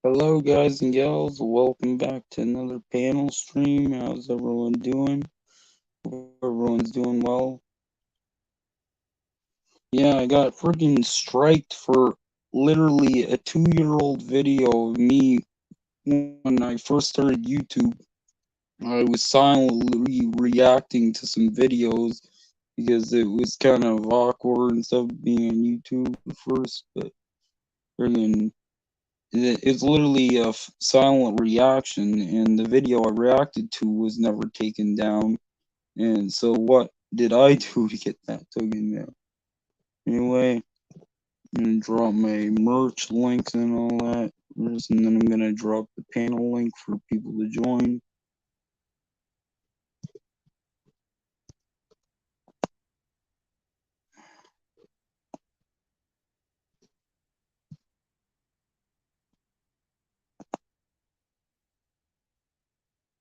Hello, guys and gals. Welcome back to another panel stream. How's everyone doing? Hope everyone's doing well. Yeah, I got freaking striked for literally a 2-year-old video of me when I first started YouTube. I was silently reacting to some videos because it was kind of awkward and stuff being on YouTube at first, but friggin' it's literally a silent reaction, and the video I reacted to was never taken down. And so, what did I do to get that taken down? Anyway, I'm gonna drop my merch links and all that, and then I'm gonna drop the panel link for people to join.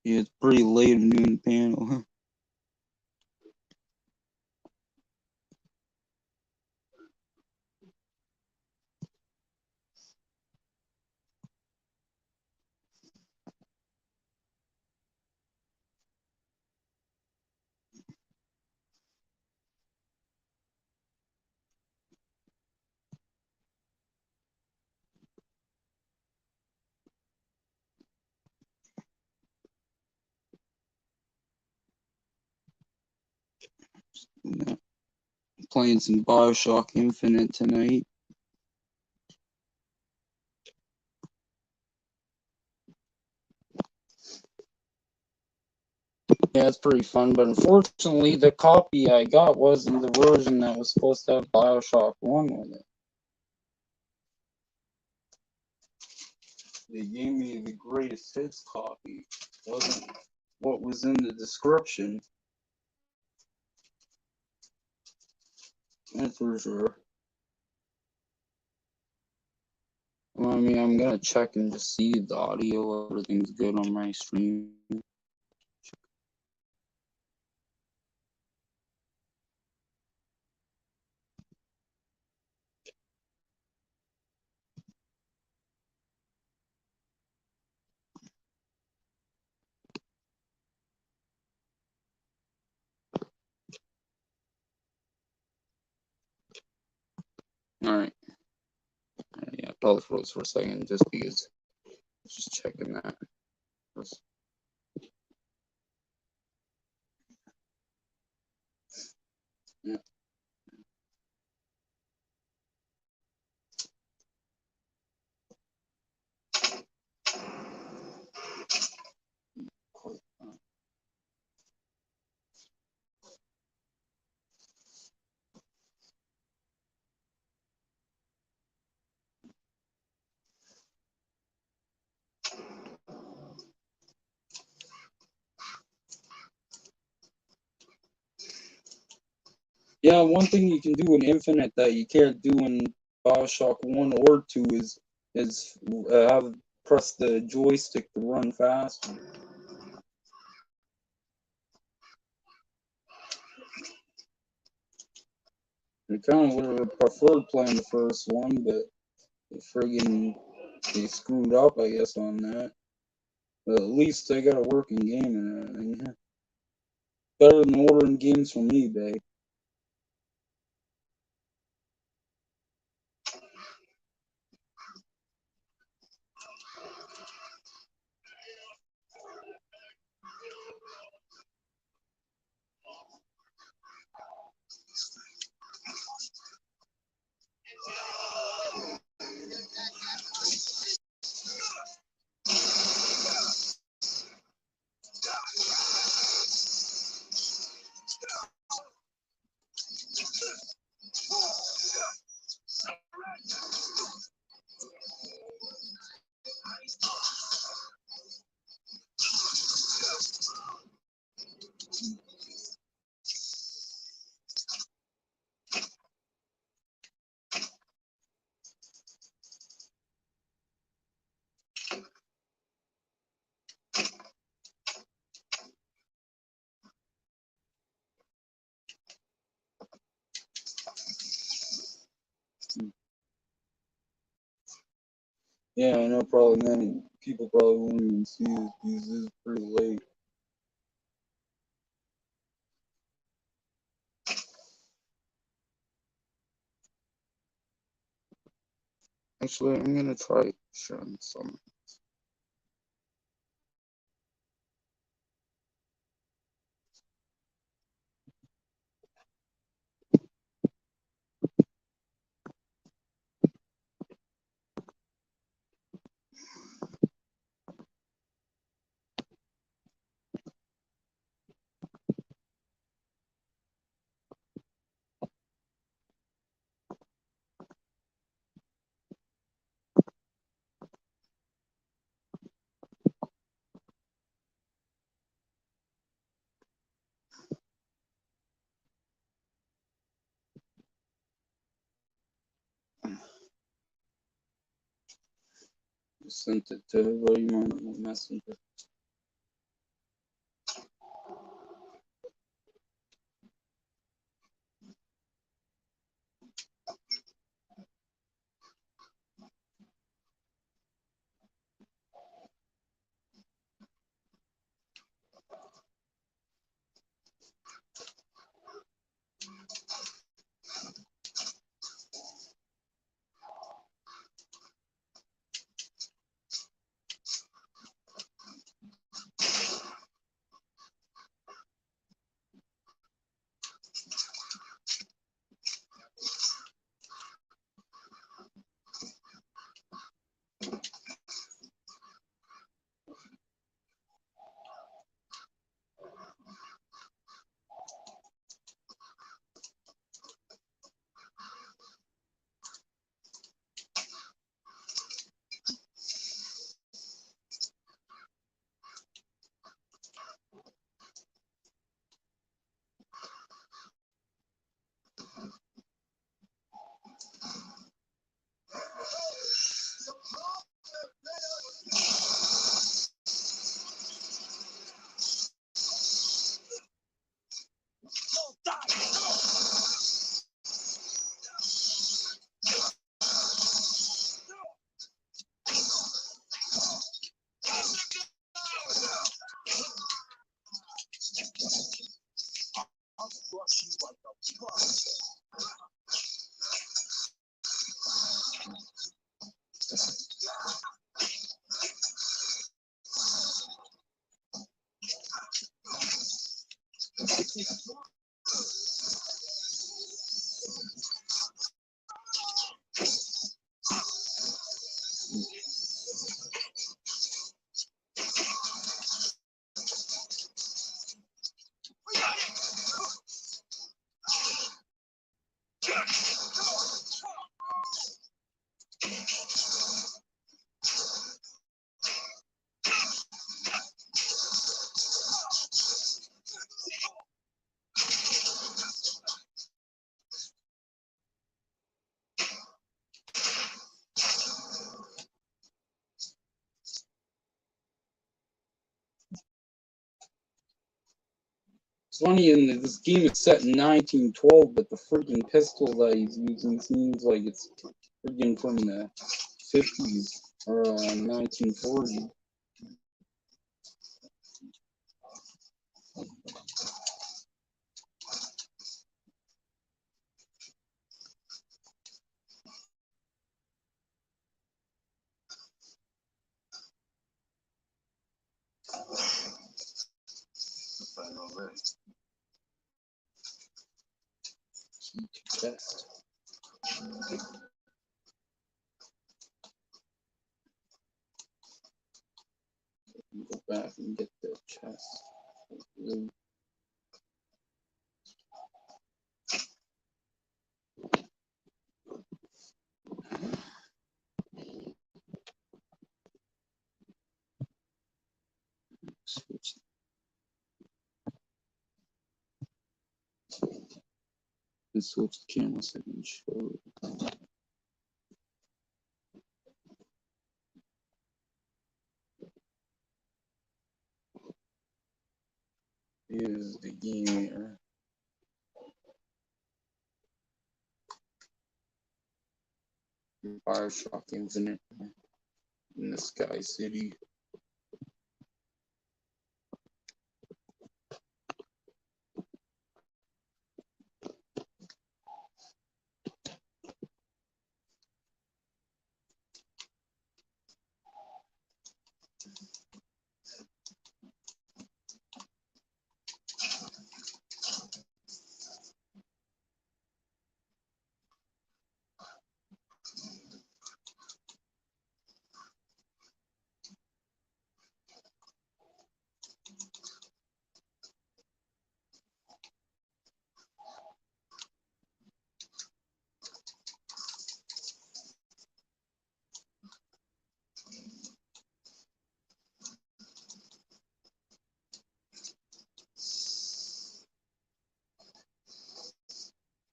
Yeah, it's pretty late. I'm doing the panel. Playing some Bioshock Infinite tonight. Yeah, it's pretty fun, but unfortunately, the copy I got wasn't the version that was supposed to have Bioshock 1 with it. They gave me the greatest hits copy. Wasn't what was in the description. That's for sure. Well, I mean, I'm gonna check and just see the audio. Everything's good on my stream. All right. Yeah, probably froze for a second just because I was just checking that. Yeah. Yeah, one thing you can do in Infinite that you can't do in Bioshock 1 or 2 is have press the joystick to run faster. I kind of would have preferred playing the first one, but they screwed up, I guess, on that. But at least they got a working game and everything. Better than ordering games from eBay. Yeah, I know. Probably many people probably won't even see this because this is pretty late. Actually, I'm gonna try showing some. Just sent it to everybody on Messenger. It's funny, in this game it's set in 1912, but the freaking pistol that he's using seems like it's freaking from the 50s or 1940. Chest. Go back and get the chest. Switch. And switch the camera so I can show it. Here's the game here. Bioshock Infinite. in the Sky City.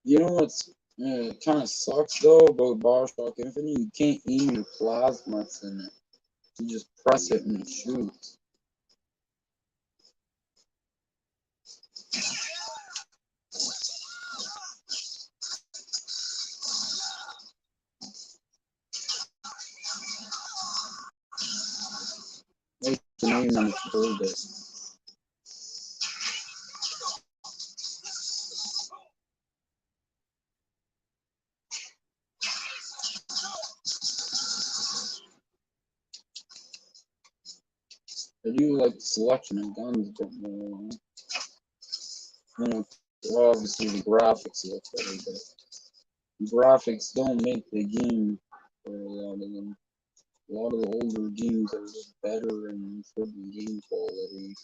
You know what's kind of sucks though about Bioshock Infinite? You can't aim your plasmas in it. You just press it and it shoots. Makes the name on its furthest. I do like the selection of guns a bit more. You know, obviously the graphics look better, but graphics don't make the game for a lot of them. A lot of the older games are just better in certain game quality.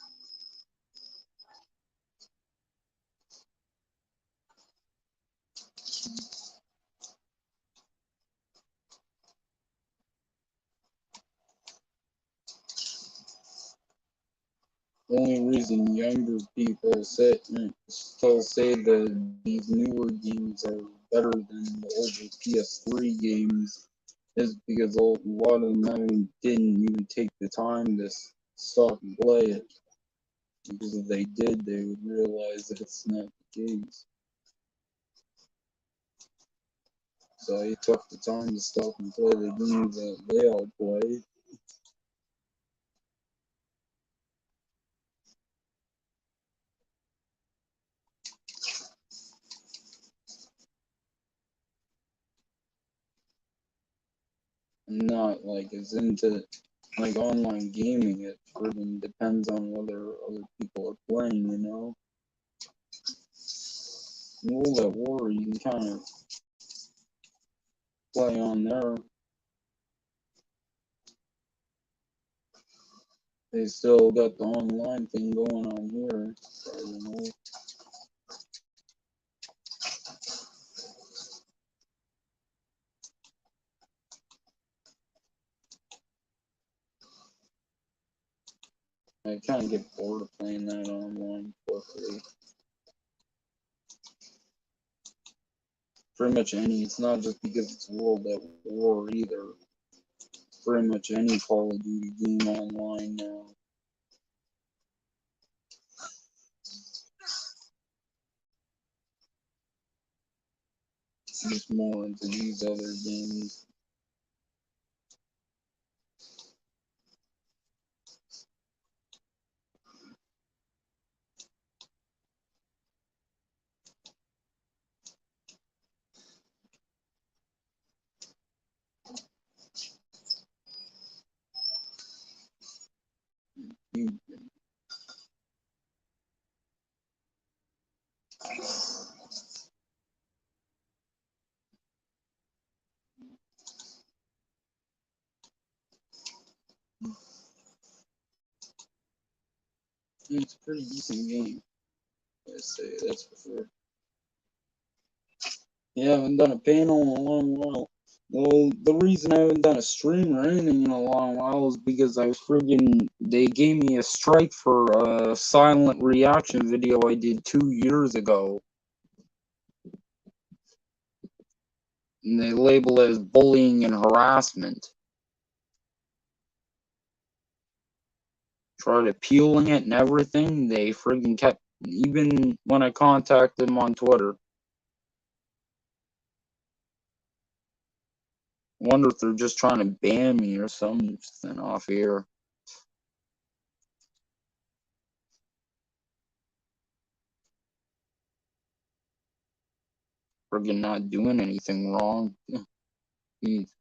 The only reason younger people still say that these newer games are better than the older PS3 games is because a lot of them didn't even take the time to stop and play it. Because if they did, they would realize that it's not the case. So he took the time to stop and play the games that they all played. And not like as into like online gaming. It really depends on whether other people are playing, you know. World at War, you can kind of play on there. They still got the online thing going on here. I don't know. I kind of get bored of playing that online quickly. Pretty much any. It's not just because it's World at War either. Pretty much any Call of Duty game online now. Just more into these other games. It's a pretty decent game. I say that's for sure. Yeah, I haven't done a panel in a long while. Well, the reason I haven't done a stream or anything in a long while is because they gave me a strike for a silent reaction video I did 2 years ago. And they label it as bullying and harassment. Tried appealing it and everything. They friggin' kept, even when I contacted them on Twitter. Wonder if they're just trying to ban me or something off here. Friggin' not doing anything wrong. He's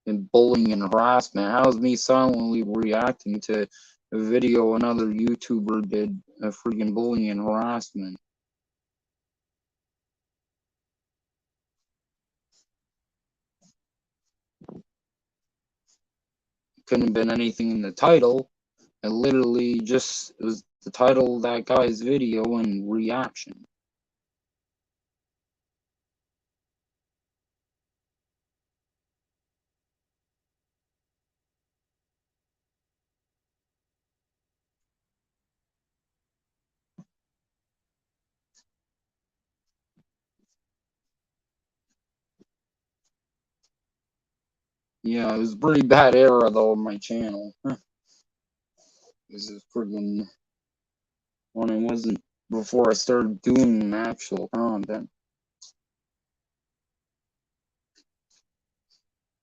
been bullying and harassment. How's me silently reacting to a video another YouTuber did a friggin' bullying and harassment? Couldn't have been anything in the title. It literally just was the title of that guy's video and reaction. Yeah, it was a pretty bad era though on my channel. This is friggin' when it wasn't before I started doing actual content.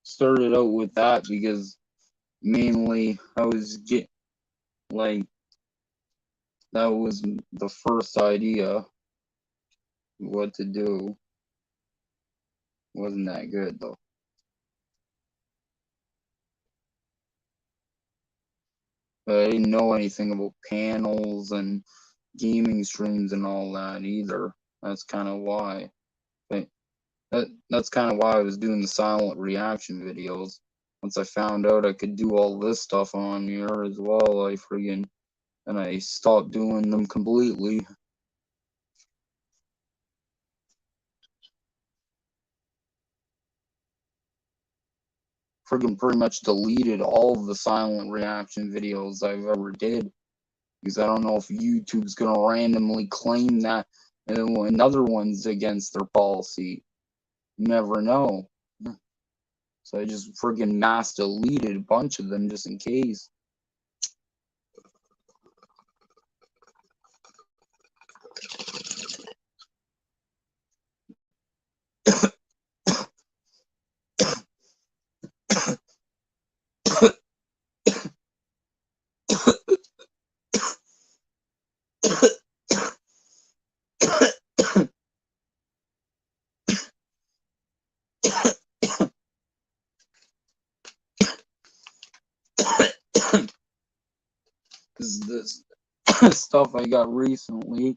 Started out with that because mainly I was getting like that was the first idea what to do. Wasn't that good though. But I didn't know anything about panels and gaming streams and all that either. That's kind of why. But that's kind of why I was doing the silent reaction videos. Once I found out I could do all this stuff on here as well, and I stopped doing them completely. Pretty much deleted all of the silent reaction videos I've ever did because I don't know if YouTube's gonna randomly claim that another one's against their policy. You never know. So I just friggin' mass deleted a bunch of them just in case. This stuff I got recently.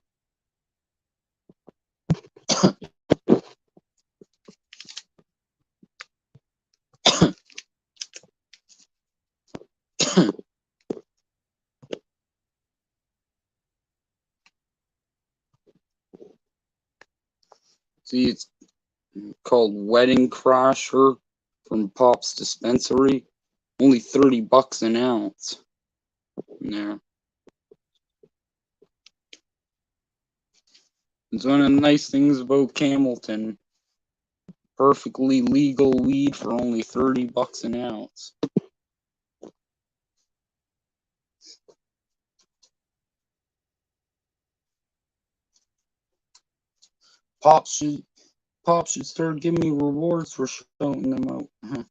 See, it's called Wedding Crasher from Pop's Dispensary. Only $30 an ounce. Yeah. It's one of the nice things about Campbellton. Perfectly legal weed for only $30 an ounce. Pop should start giving me rewards for shouting them out.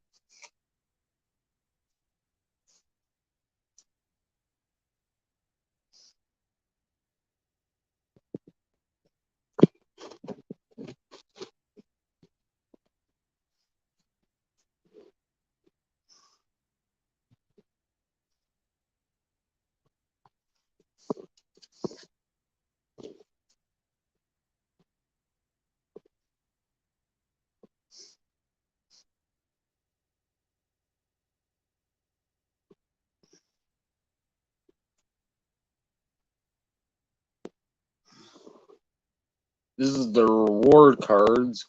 This is the reward cards.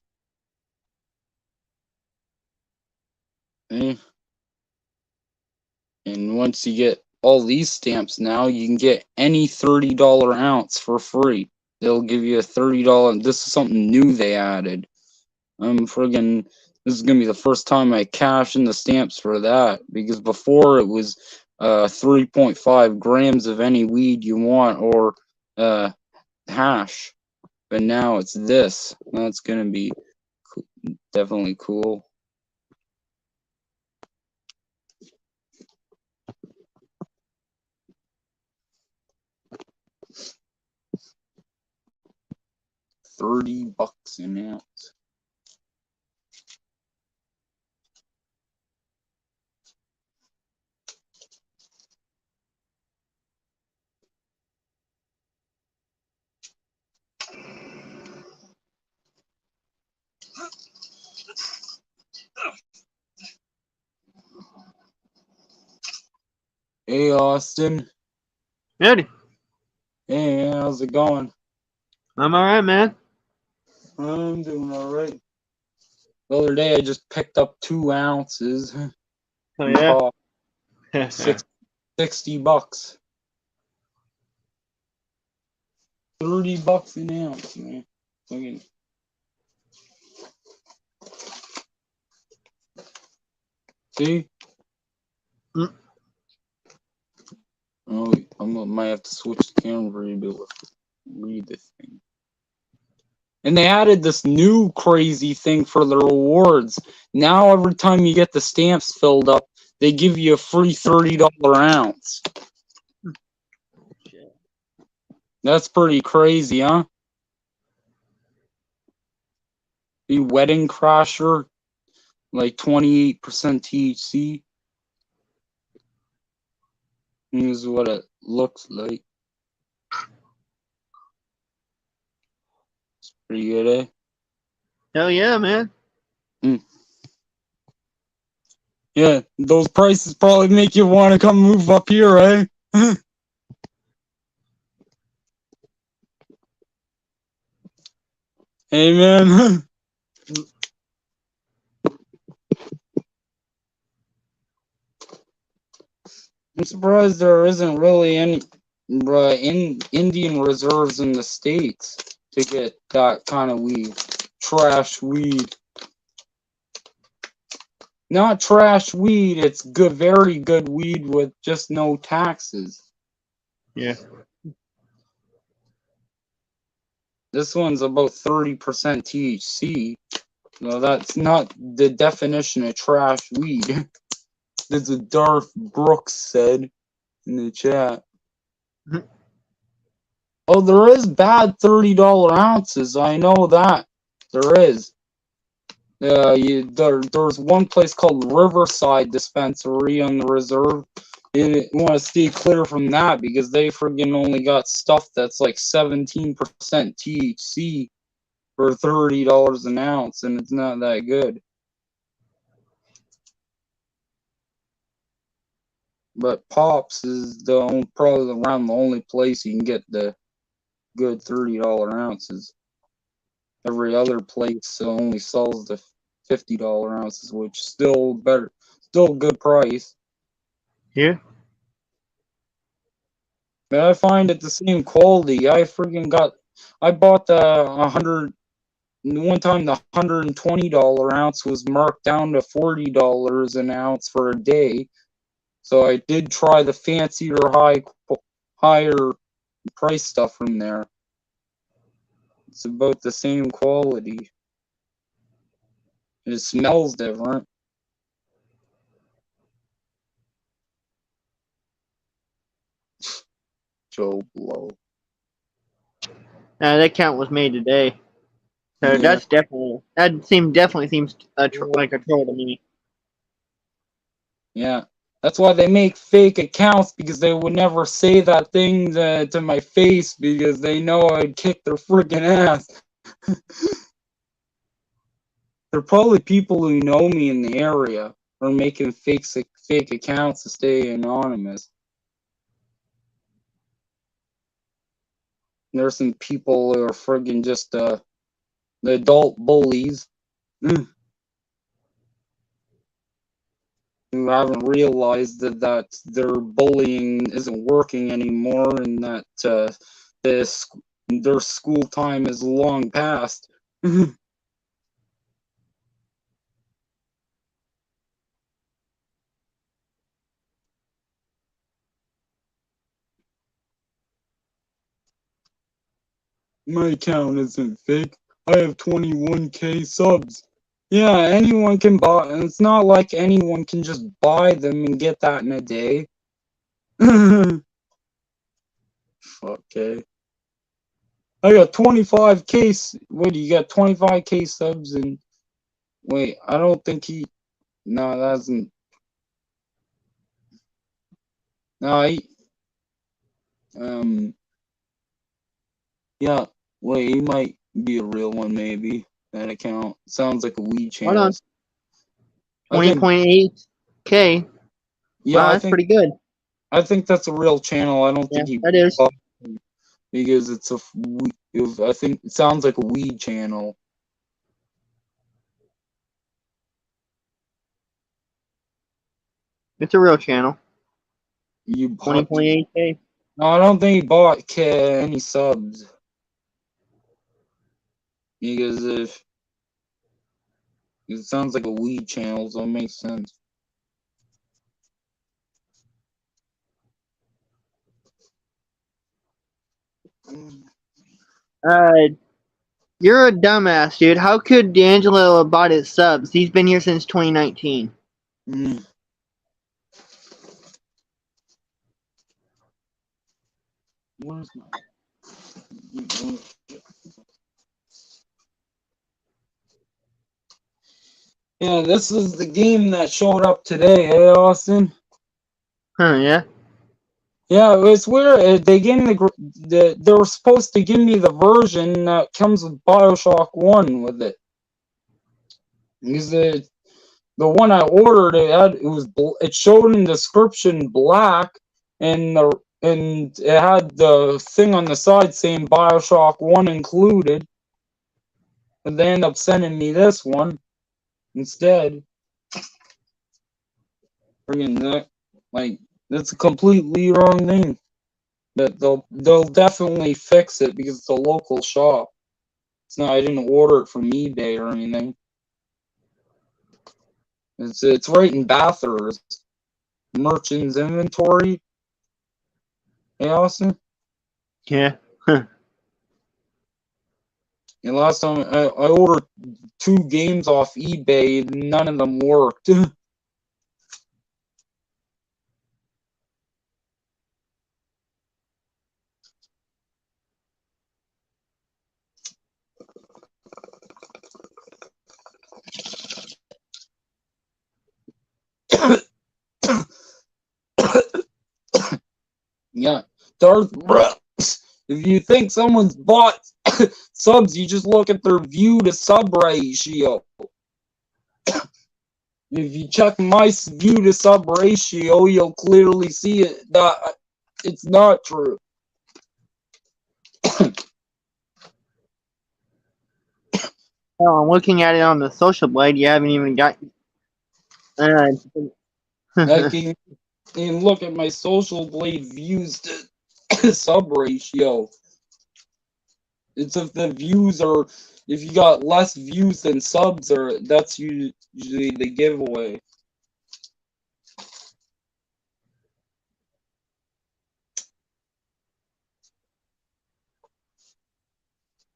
Okay. And once you get all these stamps now, you can get any $30 ounce for free. They'll give you a $30. This is something new they added. This is gonna be the first time I cash in the stamps for that because before it was 3.5 grams of any weed you want, or hash. But now it's this. That's gonna be definitely cool. $30 an ounce. Hey, Austin. Eddie, Hey, man, how's it going? I'm alright, man. I'm doing alright. The other day, I just picked up 2 ounces Oh from yeah. Pop. $60. $30 an ounce, man. Fucking. See? Mm. Oh, might have to switch the camera to be able to read the thing. And they added this new crazy thing for the rewards. Now every time you get the stamps filled up, they give you a free $30 ounce. That's pretty crazy, huh? The Wedding Crasher, like 28% THC. Here's what it looks like. It's pretty good, eh? Hell yeah, man. Yeah, those prices probably make you want to come move up here, eh? Hey, man. I'm surprised there isn't really any Indian reserves in the States to get that kind of weed. Trash weed. Not trash weed, it's good, very good weed with just no taxes. Yeah. This one's about 30% THC. No, that's not the definition of trash weed. That's what Darth Brooks said in the chat. Oh, there is bad $30 ounces. I know that. There is. There's one place called Riverside Dispensary on the reserve. You want to stay clear from that because they friggin' only got stuff that's like 17% THC for $30 an ounce, and it's not that good. But Pops is probably around the only place you can get the good $30 ounces. Every other place only sells the $50 ounces, which still better, still a good price. Yeah. But I find it the same quality. I bought the 100. One time the $120 ounce was marked down to $40 an ounce for a day. So I did try the fancier higher price stuff from there. It's about the same quality. It smells different. Joe Blow. That count was made today. So Yeah. definitely seems like a troll to me. Yeah. That's why they make fake accounts, because they would never say that thing to my face because they know I'd kick their freaking ass. They're probably people who know me in the area are making fake accounts to stay anonymous. There's some people who are friggin' just the adult bullies who haven't realized that their bullying isn't working anymore, and that their school time is long past. My account isn't fake. I have 21K subs. Yeah, anyone can buy. It's not like anyone can just buy them and get that in a day. Okay. I got 25K. Wait, you got 25K subs and wait, I don't think he. No, that doesn't. No, he. Um. Yeah. Wait, he might be a real one. Maybe that account sounds like a weed Hold channel. on. I think. 20.8K. Yeah, Wow, that's pretty good. I think that's a real channel. I don't Yeah, think he that is. bought it because it's a. I think it sounds like a weed channel. It's a real channel. You bought. 20.8K. No, I don't think he bought any subs because if it sounds like a weed channel, so it makes sense. You're a dumbass, dude. How could D'Angelo have bought his subs? He's been here since 2019. Mm. Where's my? Yeah, this is the game that showed up today, eh, Austin? Huh, yeah? Yeah, it's weird. They gave me they were supposed to give me the version that comes with Bioshock 1 with it. Because the one I ordered, it showed in the description black, and it had the thing on the side saying Bioshock 1 included. But they end up sending me this one instead. Friggin' that, like, that's a completely wrong thing. But they'll definitely fix it because it's a local shop. It's not. I didn't order it from eBay or anything. It's right in Bathurst. Merchant's inventory. Hey, Austin. Yeah. Huh. And last time I ordered 2 games off eBay, none of them worked. Yeah, Darth. If you think someone's bought subs, you just look at their view to sub ratio. If you check my view to sub ratio, you'll clearly see it that it's not true. Well, I'm looking at it on the social blade. You haven't even got. Uh, I can look at my social blade views to sub ratio. It's if the views are if you got less views than subs, or that's usually the giveaway.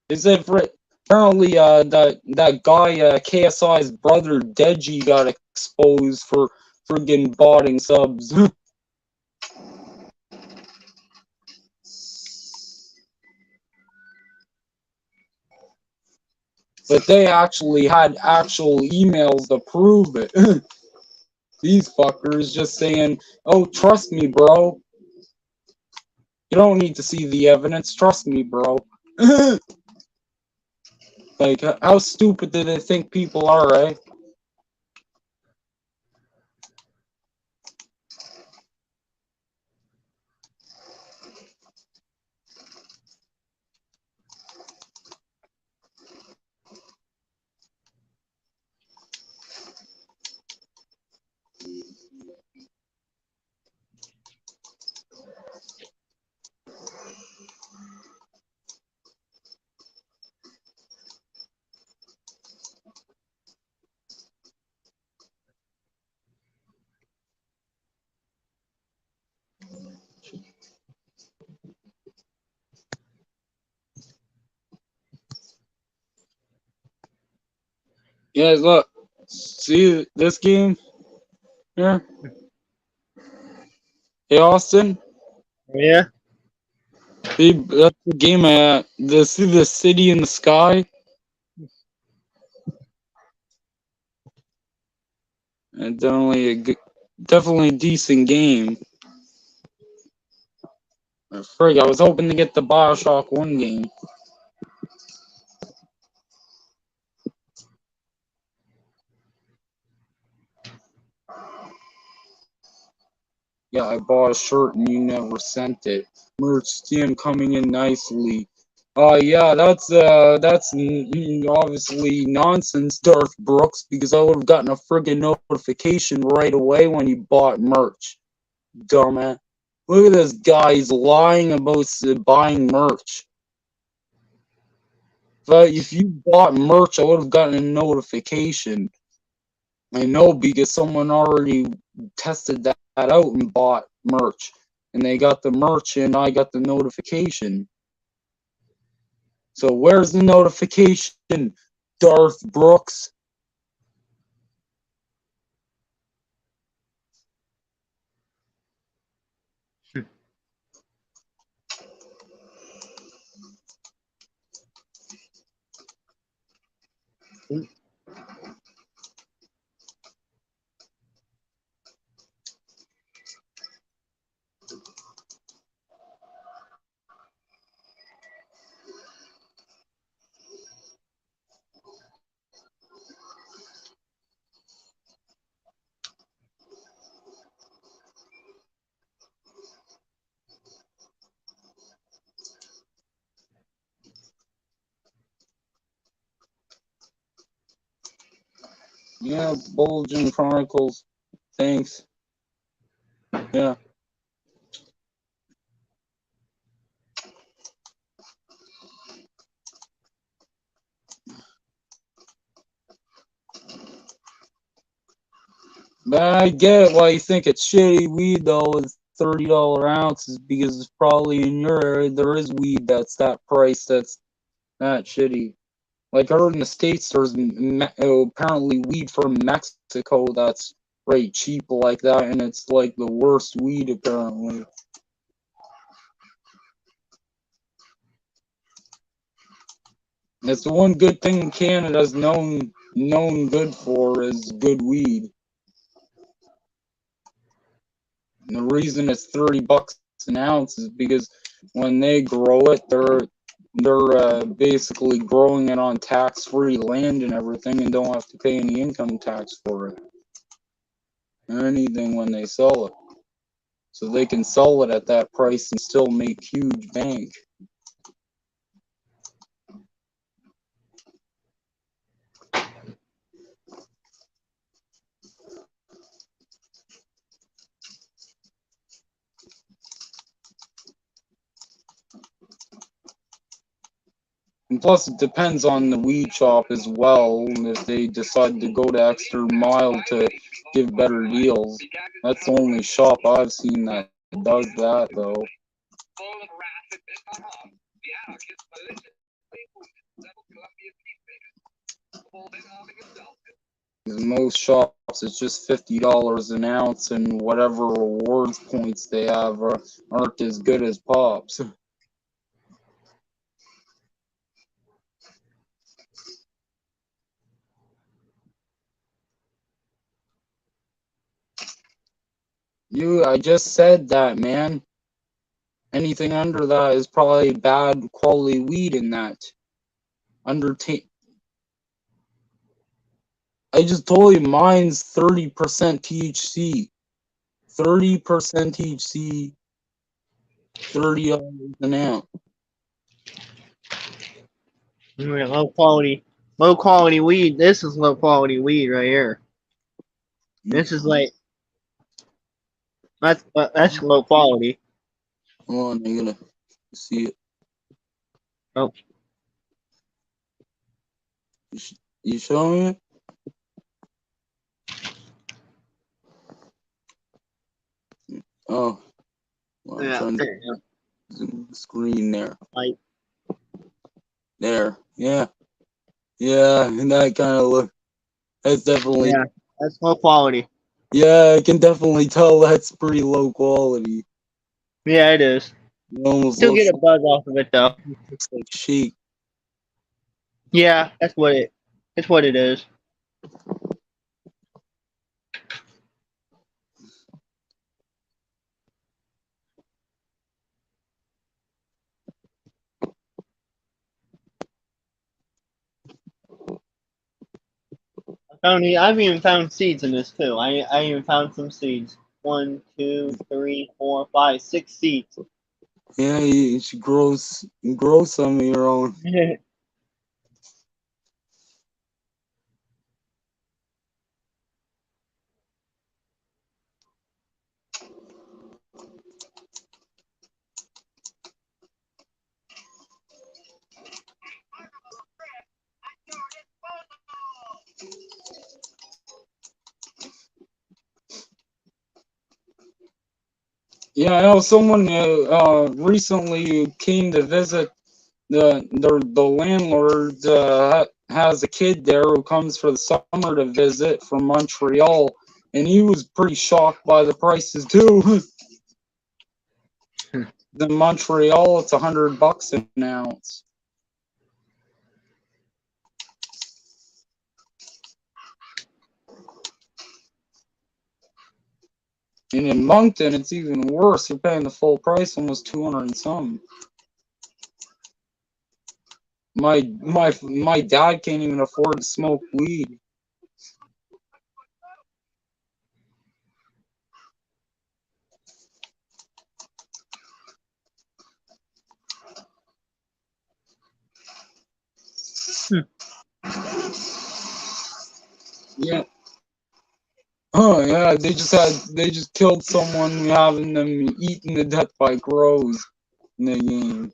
Is it for apparently that guy KSI's brother Deji got exposed for friggin' botting subs. But they actually had actual emails to prove it. These fuckers just saying, "Oh, trust me, bro. You don't need to see the evidence. Trust me, bro." Like, how stupid do they think people are, right? Yeah, look. See this game here? Hey, Austin. Yeah. See, that's the game see the city in the sky? And definitely a decent game. Frig, I was hoping to get the Bioshock 1 game. Yeah, I bought a shirt and you never sent it. Merch stem coming in nicely. Yeah, that's obviously nonsense, Darth Brooks, because I would have gotten a friggin' notification right away when you bought merch. Dumbass. Look at this guy, he's lying about buying merch. But if you bought merch, I would have gotten a notification. I know because someone already tested that out and bought merch. And they got the merch and I got the notification. So where's the notification, Darth Brooks? Yeah, Bulging Chronicles. Thanks. Yeah. But I get why you think it's shitty weed though with $30 ounces because it's probably in your area there is weed that's that price that's that shitty. Like I heard in the States there's apparently weed from Mexico that's right cheap like that and it's like the worst weed apparently. That's the one good thing Canada's known good for is good weed. And the reason it's $30 an ounce is because when they grow it, they're basically growing it on tax-free land and everything, and don't have to pay any income tax for it or anything when they sell it. So they can sell it at that price and still make huge bank. And plus, it depends on the weed shop as well. If they decide to go the extra mile to give better deals, that's the only shop I've seen that does that, though. Most shops, it's just $50 an ounce, and whatever rewards points they have aren't as good as Pops. I just said that, man. Anything under that is probably bad quality weed in that. I just told you mine's 30% THC. 30% THC, $30 an ounce. Low quality weed. This is low quality weed right here. This is like that's low quality. Hold on, I'm gonna see it. Oh, You showing it? Oh, well, I'm yeah. trying to zoom the screen there. Like There, yeah, and that kind of look. That's definitely. Yeah, that's low quality. Yeah, I can definitely tell that's pretty low quality. Yeah, it is. It almost Still get a buzz off of it though. looks like shake. Yeah, that's what it is. I've even found seeds in this too. I even found some seeds. 1, 2, 3, 4, 5, 6 seeds. Yeah, you should grow some of your own. Yeah, I know someone recently came to visit the landlord has a kid there who comes for the summer to visit from Montreal, and he was pretty shocked by the prices too. In Montreal, it's $100 an ounce, and in Moncton, it's even worse. You're paying the full price, almost 200 and some. My dad can't even afford to smoke weed. Yeah. Oh yeah, they just killed someone having them eaten to death by crows in the game.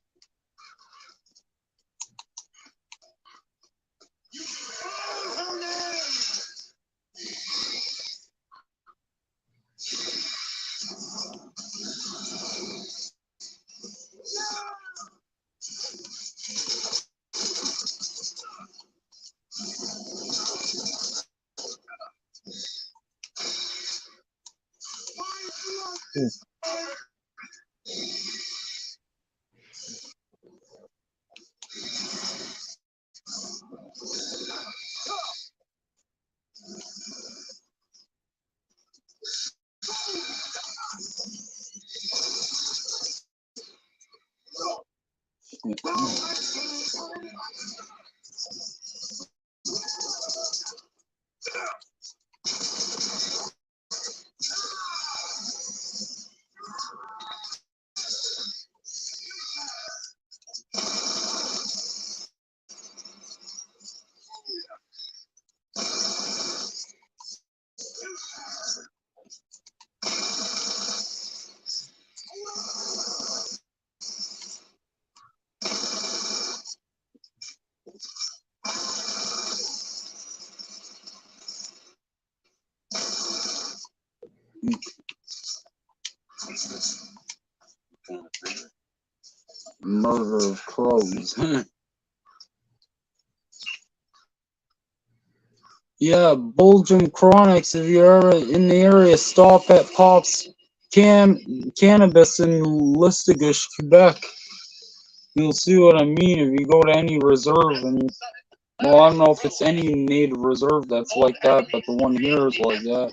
Murder of crows. Yeah, Belgium Chronics. If you're ever in the area, stop at Pops Cannabis in Listigouche, Quebec. You'll see what I mean if you go to any reserve. And well, I don't know if it's any native reserve that's like that, but the one here is like that.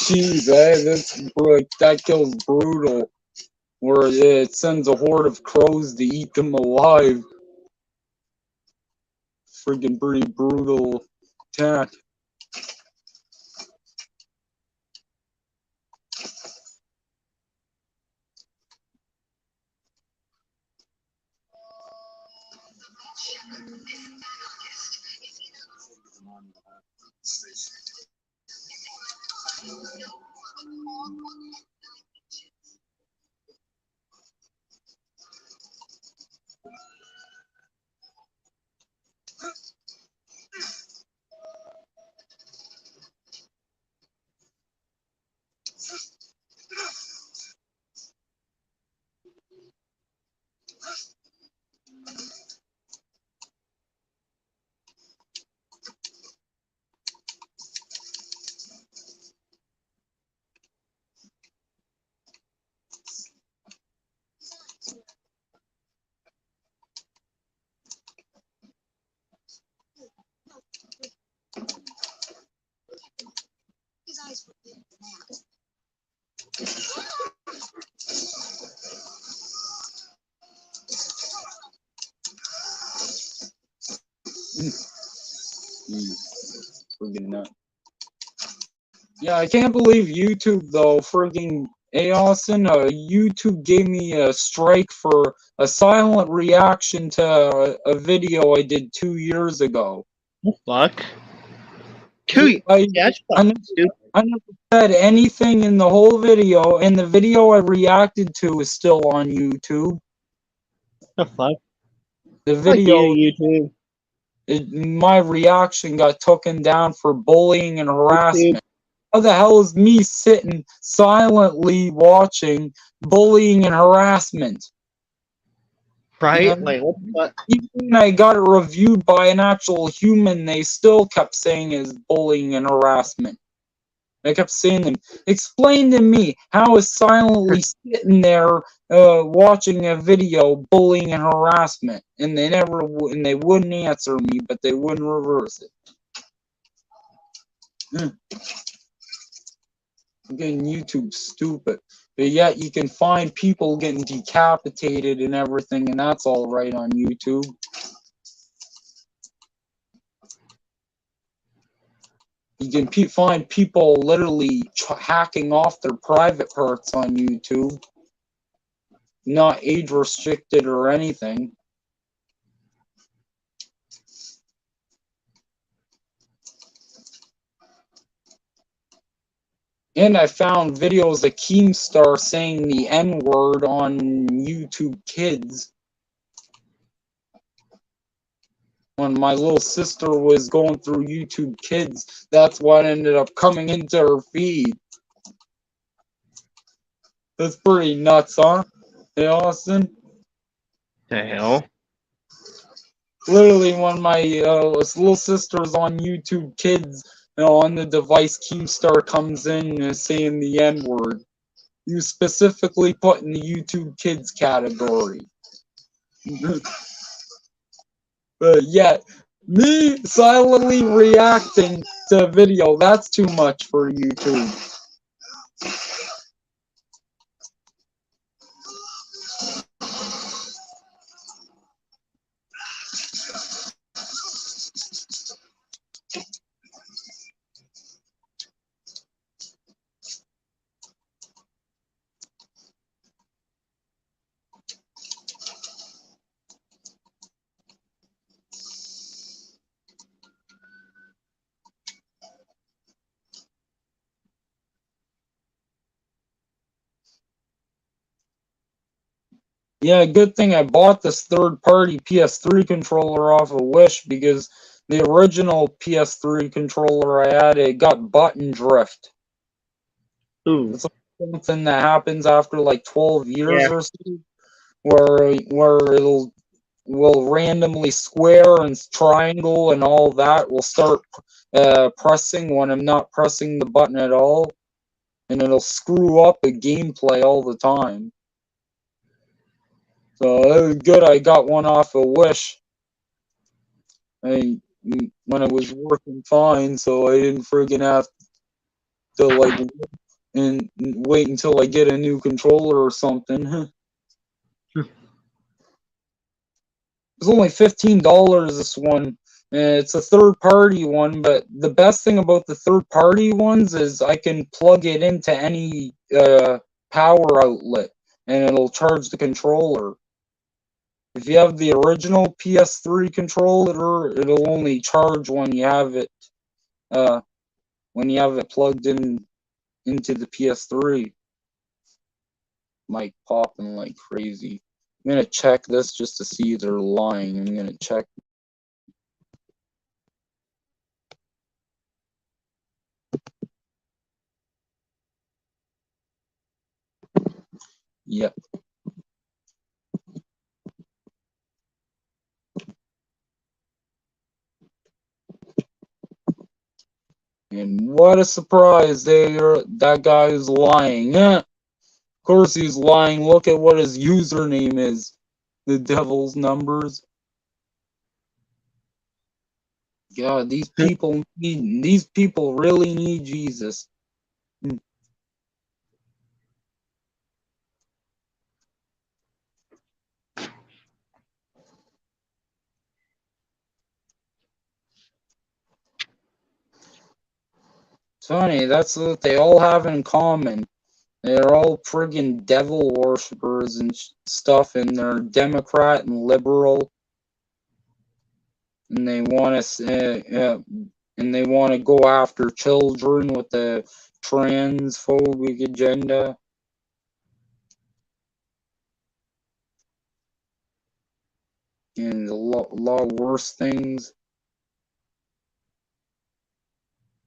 Jeez, that kills brutal. Where it sends a horde of crows to eat them alive. Freaking pretty brutal attack. Friggin' nut. Yeah, I can't believe YouTube though. Friggin' hey Austin, YouTube gave me a strike for a silent reaction to a video I did 2 years ago. Fuck. Dude, I, that's I, fucking never, stupid. I never said anything in the whole video, and the video I reacted to is still on YouTube. The fuck? The Fuck video, you, YouTube. my reaction got taken down for bullying and YouTube. harassment. How the hell is me sitting silently watching bullying and harassment? Right? You know, Like, what the fuck? even when I got it reviewed by an actual human, they still kept saying it's bullying and harassment. I kept saying them, explain to me how is silently sitting there watching a video bullying and harassment, and they never and they wouldn't answer me, but they wouldn't reverse it. Again, YouTube's stupid, but yet you can find people getting decapitated and everything, and that's all right on YouTube. You can find people literally hacking off their private parts on YouTube, not age restricted or anything. And I found videos of Keemstar saying the N-word on YouTube Kids. When my little sister was going through YouTube Kids, that's what ended up coming into her feed. That's pretty nuts, huh? Hey, Austin? The hell? Literally, when my little sister's on YouTube Kids, on the device, Keemstar comes in and is saying the N-word. You specifically put in the YouTube Kids category. But yet, me silently reacting to a video, that's too much for YouTube. Yeah, good thing I bought this third-party PS3 controller off of Wish, because the original PS3 controller I had, it got button drift. Ooh. It's something that happens after like 12 years Yeah. or so, where will randomly square and triangle and all that will start pressing when I'm not pressing the button at all, and it'll screw up the gameplay all the time. So it was good I got one off of Wish. When it was working fine, so I didn't friggin' have to like wait until I get a new controller or something. It's only $15 this one. It's a third party one, but the best thing about the third party ones is I can plug it into any power outlet and it'll charge the controller. If you have the original PS3 controller, it'll only charge when you have it when you have it plugged in into the PS3. Mic popping like crazy. I'm gonna check this just to see if they're lying. I'm gonna check. Yep. And what a surprise! That guy is lying. Of course he's lying. Look at what his username is. The devil's numbers. God, these people really need Jesus. It's funny, that's what they all have in common. They're all friggin' devil worshippers and stuff, and they're Democrat and liberal, and they want to go after children with the transphobic agenda. And a lot worse things.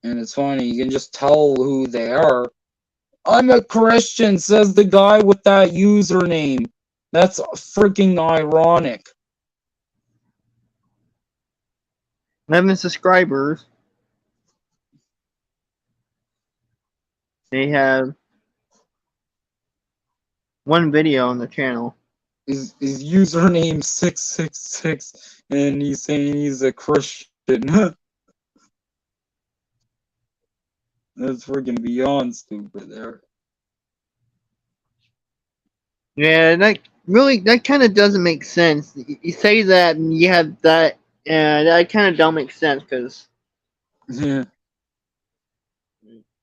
And it's funny, you can just tell who they are. I'm a Christian, says the guy with that username. That's freaking ironic. 11 subscribers. They have one video on the channel. His username 666, and he's saying he's a Christian. That's freaking beyond stupid there. Yeah, that kind of doesn't make sense. You say that and you have that, that kind of don't make sense because Yeah.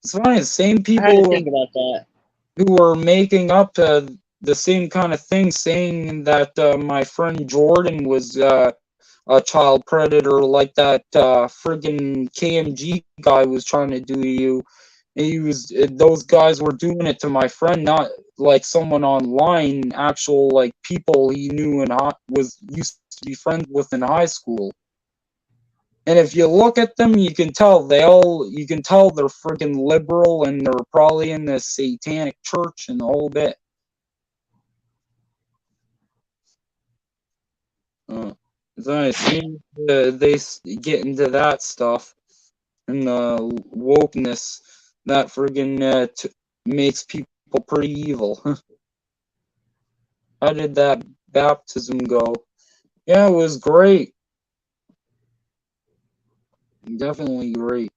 It's funny, the same I had to people think about that. who are making up the same kind of thing, saying that my friend Jordan was a child predator, like that friggin' KMG guy was trying to do to you. Those guys were doing it to my friend, not like someone online, actual like people he knew and used to be friends with in high school. And if you look at them, you can tell they're freaking liberal, and they're probably in the satanic church and the whole bit. So I see they get into that stuff and the wokeness that friggin' makes people pretty evil. How did that baptism go? Yeah, it was great. Definitely great.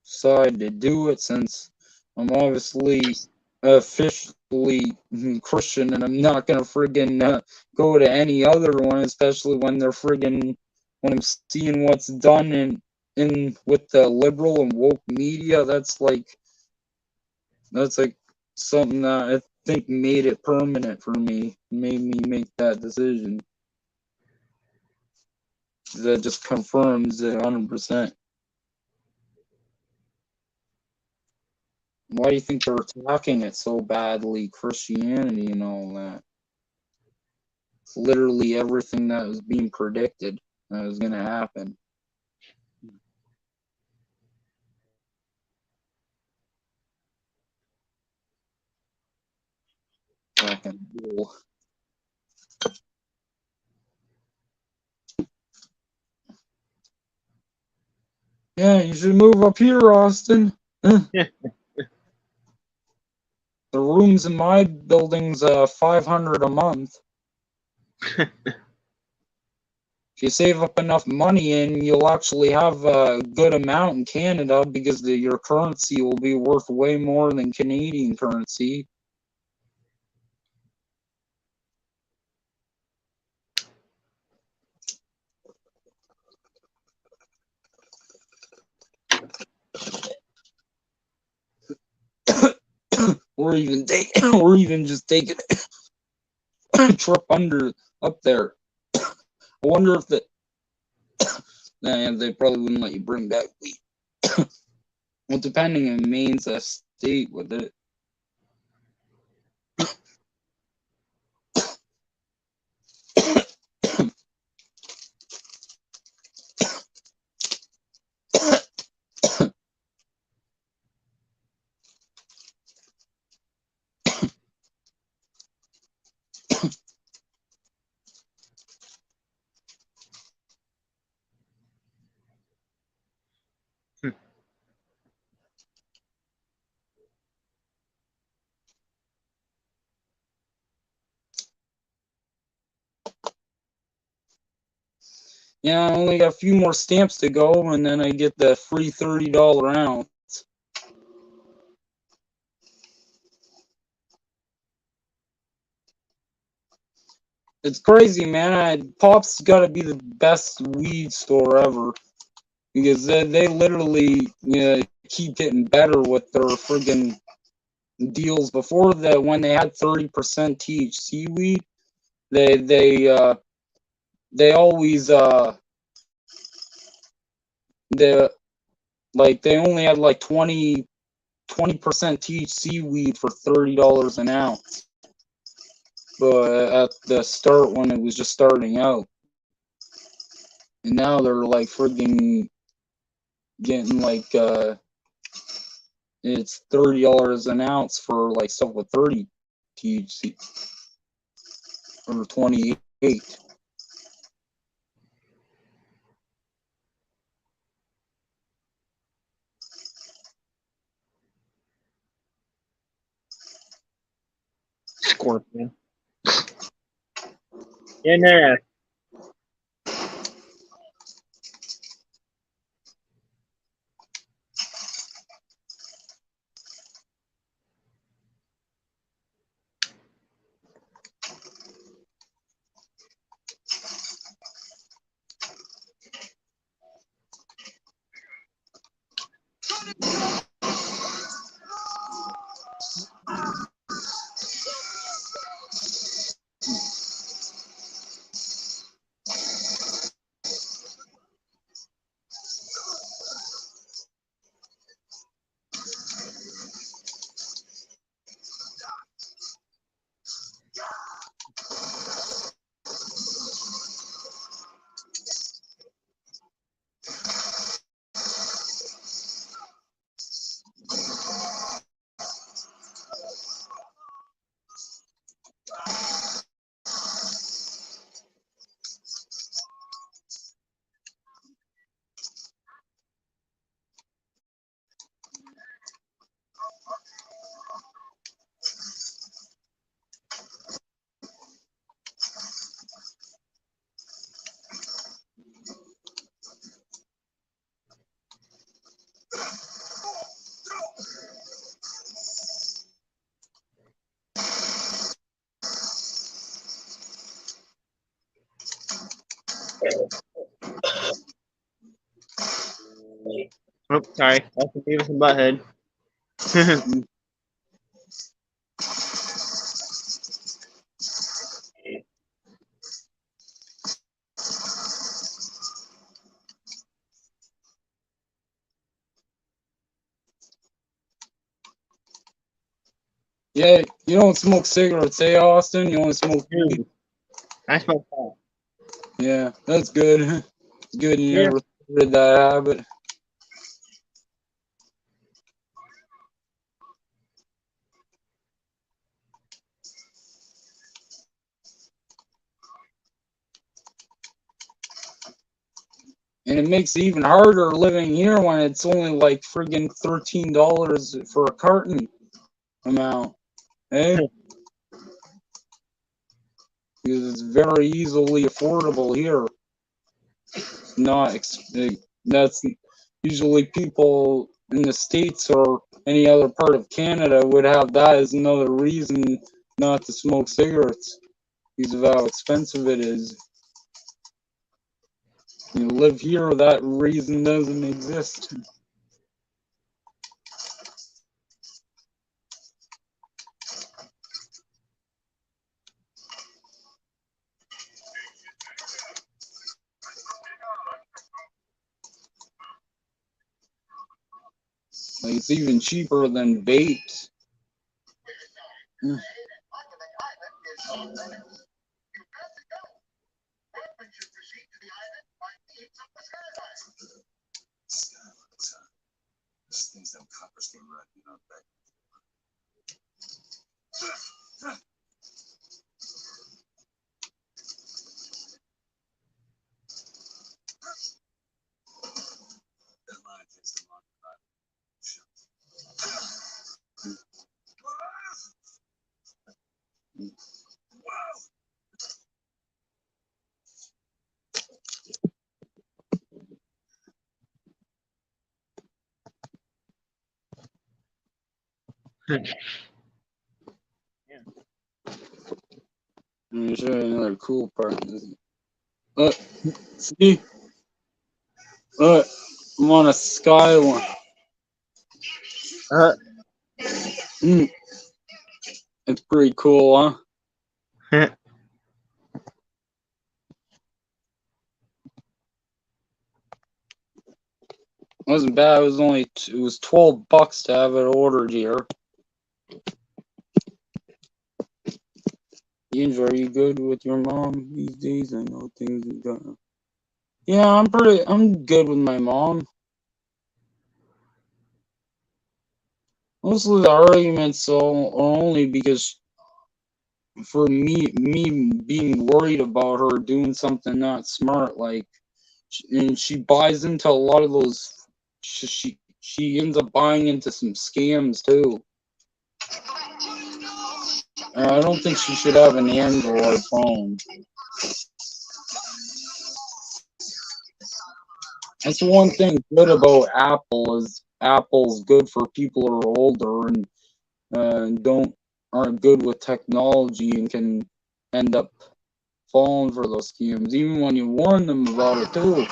Decided to do it since I'm obviously officially Christian, and I'm not gonna friggin' go to any other one, especially when when I'm seeing what's done in with the liberal and woke media. That's like something that I think made it permanent for me, made me make that decision. That just confirms it 100%. Why do you think they're attacking it so badly, Christianity and all that? It's literally everything that was being predicted that was going to happen. Fucking bull. Yeah, you should move up here, Austin. The rooms in my building's $500 a month. If you save up enough money, and you'll actually have a good amount in Canada, because your currency will be worth way more than Canadian currency. Or even just taking a trip up there. I wonder if they probably wouldn't let you bring back weed. Well, depending on Maine's state with it. Yeah, I only got a few more stamps to go, and then I get the free $30 ounce. It's crazy, man. Pop's got to be the best weed store ever because they literally keep getting better with their friggin' deals. Before that, when they had 30% THC weed, they always they only had like 20% THC weed for $30 an ounce. But at the start, when it was just starting out, and now they're like friggin' getting like it's $30 an ounce for like stuff with 30 THC or 28. Scorpion. In there. Oh, sorry. That's the Beavis and Butthead. Yeah, you don't smoke cigarettes, eh, Austin? You only smoke weed. I smoke pot. Yeah, that's good. Good you Yeah. never started that habit. And it makes it even harder living here when it's only like friggin' $13 for a carton amount. Eh? Because it's very easily affordable here. Not that's usually people in the States or any other part of Canada would have that as another reason not to smoke cigarettes because of how expensive it is. You live here, that reason doesn't exist. Like, it's even cheaper than vapes. Mm. Let me show you another cool part. See? Look, I'm on a Skyline. Mm, it's pretty cool, huh? It wasn't bad. It was $12 to have it ordered here. Ginger, are you good with your mom these days? I know things are going. Yeah, I'm good with my mom. Most of the arguments are only because for me being worried about her doing something not smart, like, and she buys into a lot of those. She ends up buying into some scams too. I don't think she should have an Android phone. That's one thing good about Apple is Apple's good for people who are older and aren't good with technology and can end up falling for those schemes, even when you warn them about it too.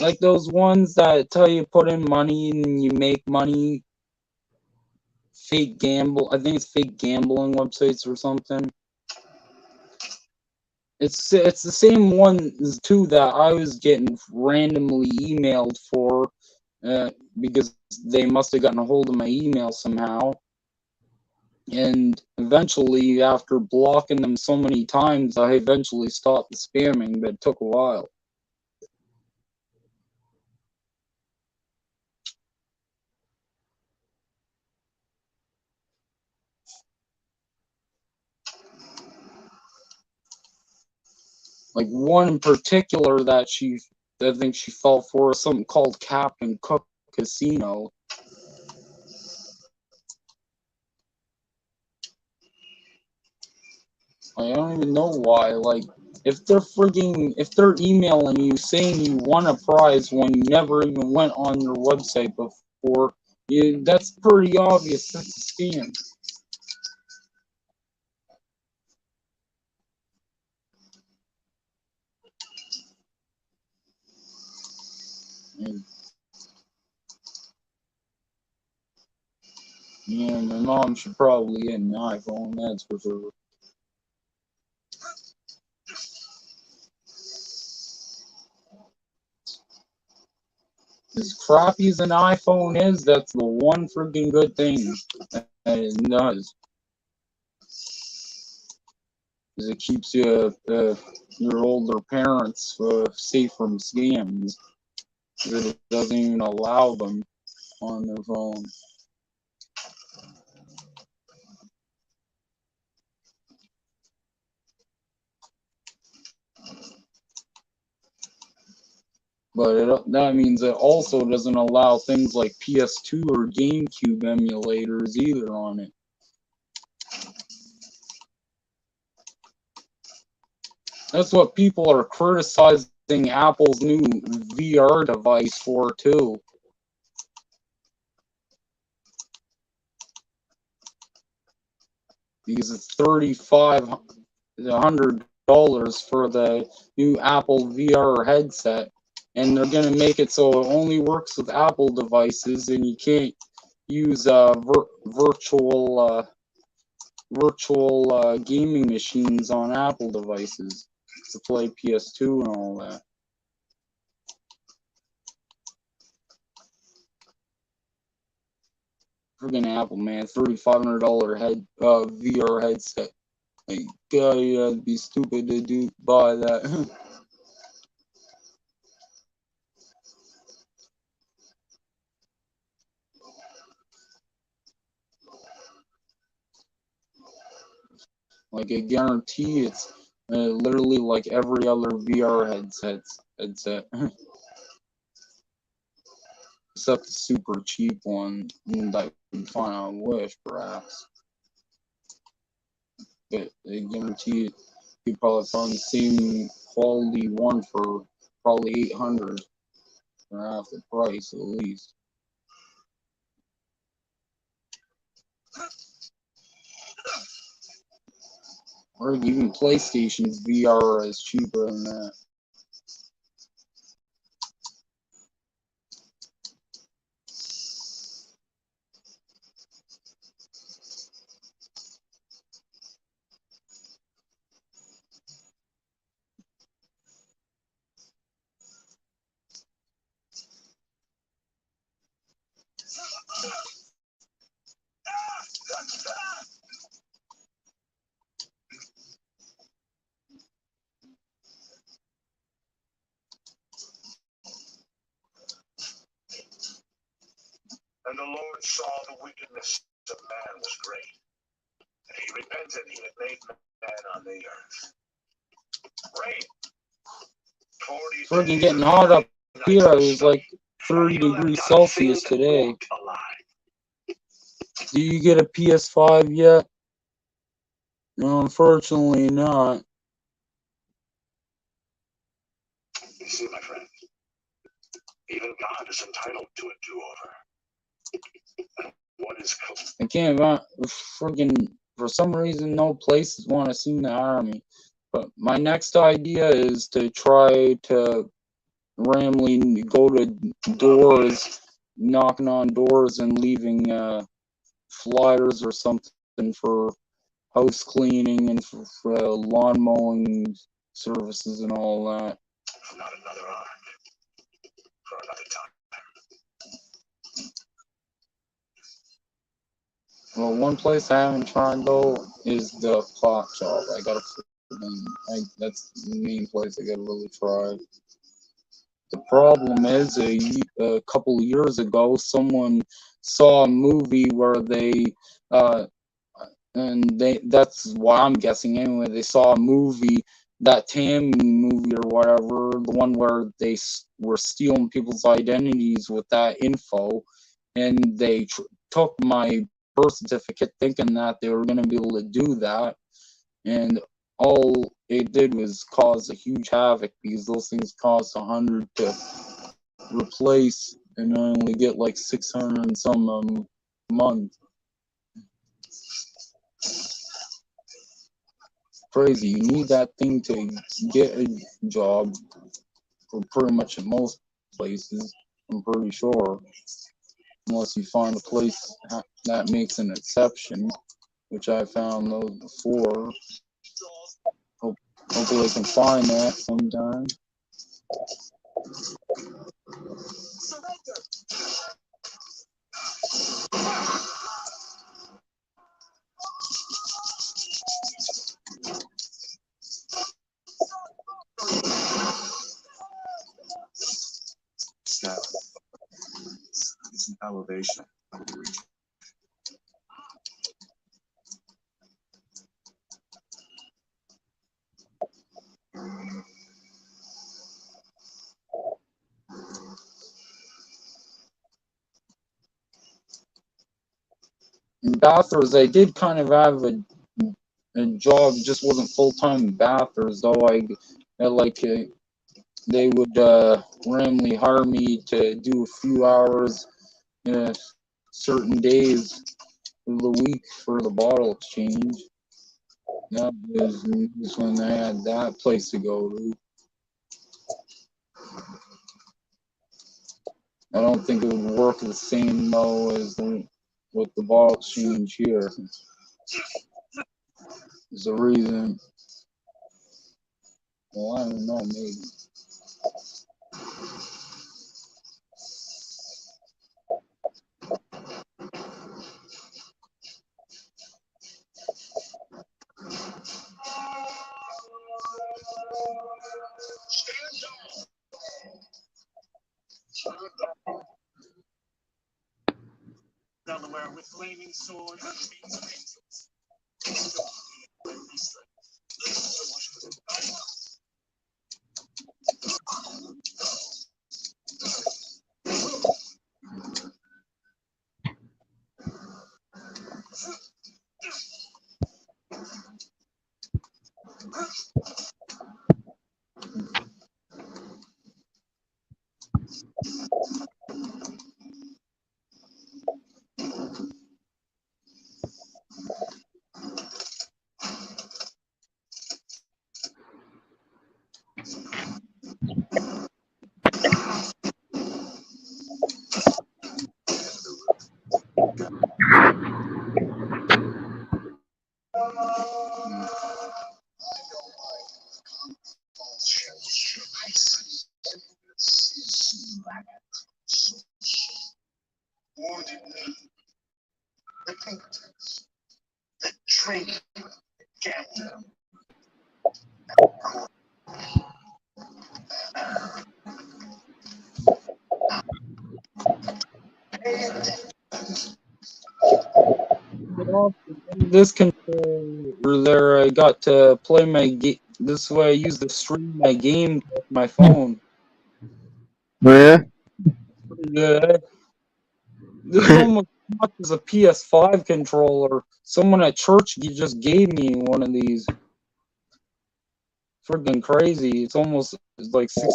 Like those ones that tell you put in money and you make money. Fake gamble. I think it's fake gambling websites or something. It's the same ones too that I was getting randomly emailed for, because they must have gotten a hold of my email somehow. And eventually, after blocking them so many times, I eventually stopped the spamming, but it took a while. Like one in particular that I think she fell for is something called Captain Cook Casino. I don't even know why. Like, if they're emailing you saying you won a prize when you never even went on their website before, that's pretty obvious. That's a scam. And, yeah, my mom should probably get an iPhone. That's for sure. As crappy as an iPhone is, that's the one freaking good thing that it does. Because it keeps your older parents safe from scams. It doesn't even allow them on their phone. But that means it also doesn't allow things like PS2 or GameCube emulators either on it. That's what people are criticizing Apple's new VR device for too. Because it's $3,500 for the new Apple VR headset, and they're gonna make it so it only works with Apple devices, and use virtual gaming machines on Apple devices to play PS2 and all that. Friggin' Apple, man, $3,500 VR headset. Like, God, you'd be stupid to buy that. Like, I guarantee it's literally like every other VR headset. Except the super cheap one that you can find on Wish, perhaps. But I guarantee it, you probably find the same quality one for probably $800 for half the price at least. Or even PlayStation's VR is cheaper than that. And the Lord saw the wickedness of man was great, and he repented he had made man on the earth. Rain. 40 Friggin' getting hot up here. It was like 30 degrees Celsius today. Do you get a PS5 yet? No, unfortunately not. You see, my friend, even God is entitled to a do-over. What is I can't friggin' for some reason no places want to seem to hire me. But my next idea is to try to randomly go to doors, knocking on doors and leaving flyers or something for house cleaning and for lawn mowing services and all that. Not another arc for another time. Well, one place I haven't tried though is the pot shop. I gotta, that's the main place I gotta really try. The problem is, a couple of years ago, someone saw a movie where that's why I'm guessing anyway, they saw a movie, that Tammy movie or whatever, the one where they were stealing people's identities with that info, and they took my birth certificate thinking that they were going to be able to do that, and all it did was cause a huge havoc because those things cost $100 to replace, and I only get like 600 and some a month. Crazy. You need that thing to get a job for pretty much at most places, I'm pretty sure, unless you find a place that makes an exception, which I found those before. Hopefully I can find that sometime. It's an elevation of the region. In Bathurst, I did kind of have a job, just wasn't full-time in Bathurst, though. They would randomly hire me to do a few hours certain days of the week for the bottle exchange. That was when I had that place to go to. I don't think it would work the same though as with the ball exchange here is the reason. Well, I don't know, maybe. Delaware with flaming swords and wounded me. The painters, the training, gambler. This controller there, I got to play my game. This way, I use to stream my game with my phone. Yeah. Pretty good. This is almost as much as a PS5 controller. Someone at church just gave me one of these. Freaking crazy. It's almost like 60.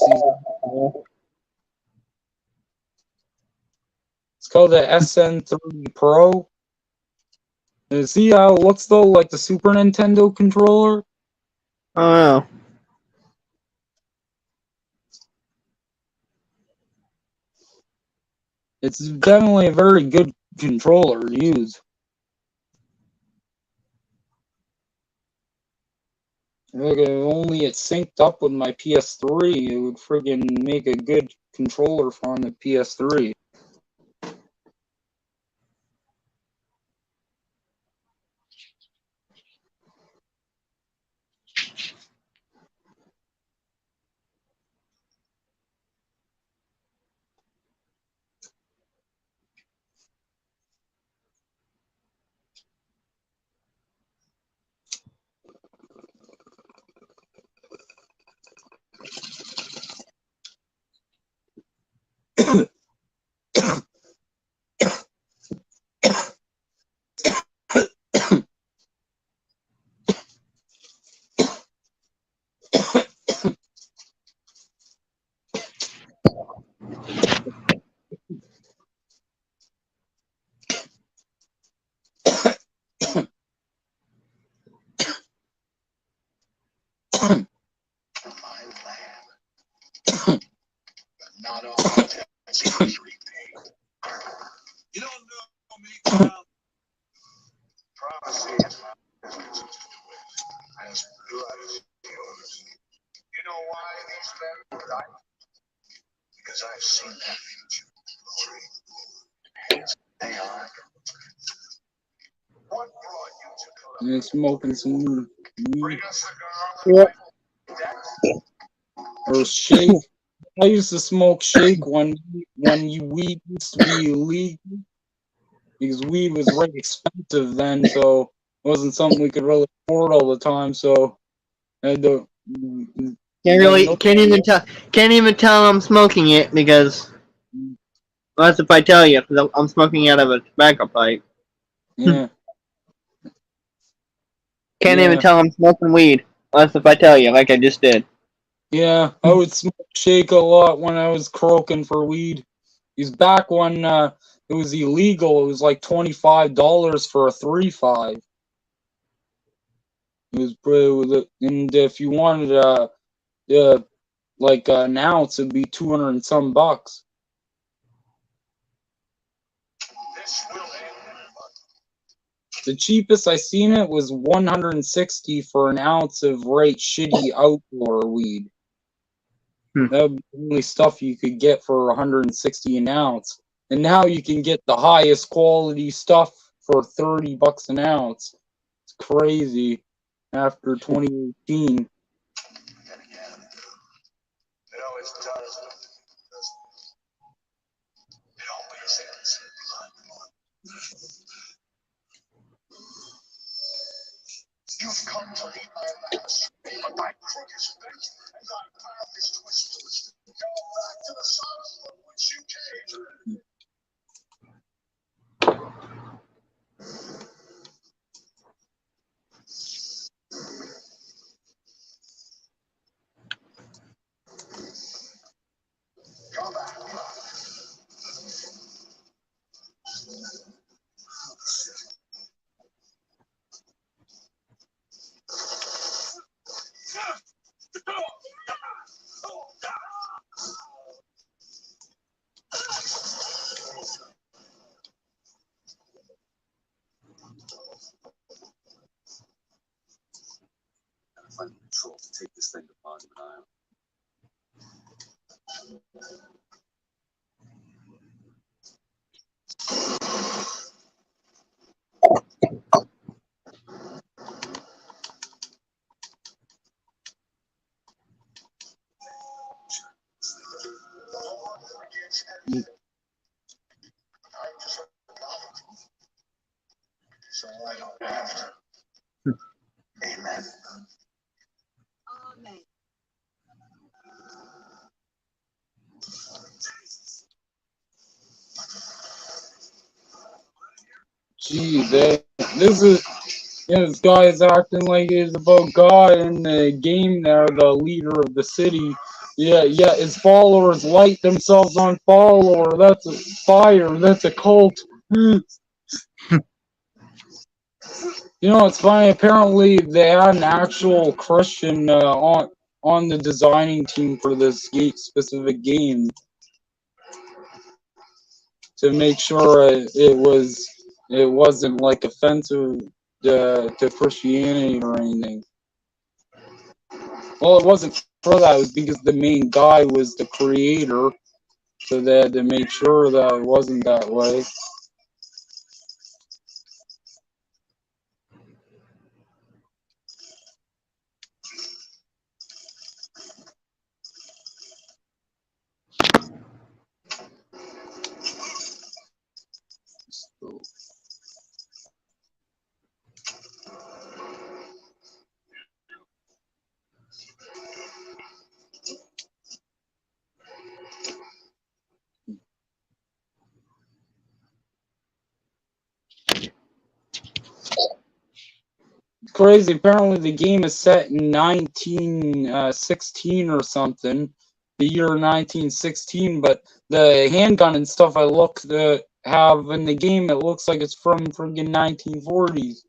It's called the SN3 Pro. And see how it looks though, like the Super Nintendo controller? Oh no. It's definitely a very good controller to use. Like, if only it synced up with my PS3, it would friggin' make a good controller on the PS3. Not all debts is repaid. You don't know me, pal. Prophecy is my business to do with. As blood is yours. You know why these men will die? Because I've seen that future. Hence, they are. What brought you to Columbia? And smoking some weed. Bring a cigar. Yep. Or shake. I used to smoke shake when weed used to be illegal. Because weed was very expensive then, so it wasn't something we could really afford all the time, so I had to Can't even tell I'm smoking it because unless if I tell you, because I'm smoking out of a tobacco pipe. Yeah. Can't Yeah. even tell I'm smoking weed unless if I tell you, like I just did. Yeah, I would smoke shake a lot when I was croaking for weed. Because back when it was illegal, it was like $25 for a 3.5. It was pretty, and if you wanted like an ounce, it'd be 200 and some bucks. This will end. The cheapest I seen it was 160 for an ounce of right shitty outdoor weed. That would be the only stuff you could get for 160 an ounce. And now you can get the highest quality stuff for $30 an ounce. It's crazy after 2018. And again, it always does. It always ends in blood. You've come to lead my master, but thy crook is bent and thy path is twisted. Go back to the sun from which you came. Go back. Find the control to take this thing to Monument Island. So I don't have to. Amen. Amen. Gee, this guy is acting like he's about God in the game there, the leader of the city. Yeah, his followers light themselves on fire. That's a fire. That's a cult. You know, it's funny. Apparently, they had an actual Christian on the designing team for this specific game to make sure it wasn't like offensive to Christianity or anything. Well, it wasn't for that. It was because the main guy was the creator, so they had to make sure that it wasn't that way. Crazy. Apparently, the game is set in 1916 or something, the year 1916. But the handgun and stuff I look to have in the game, it looks like it's from friggin' 1940s.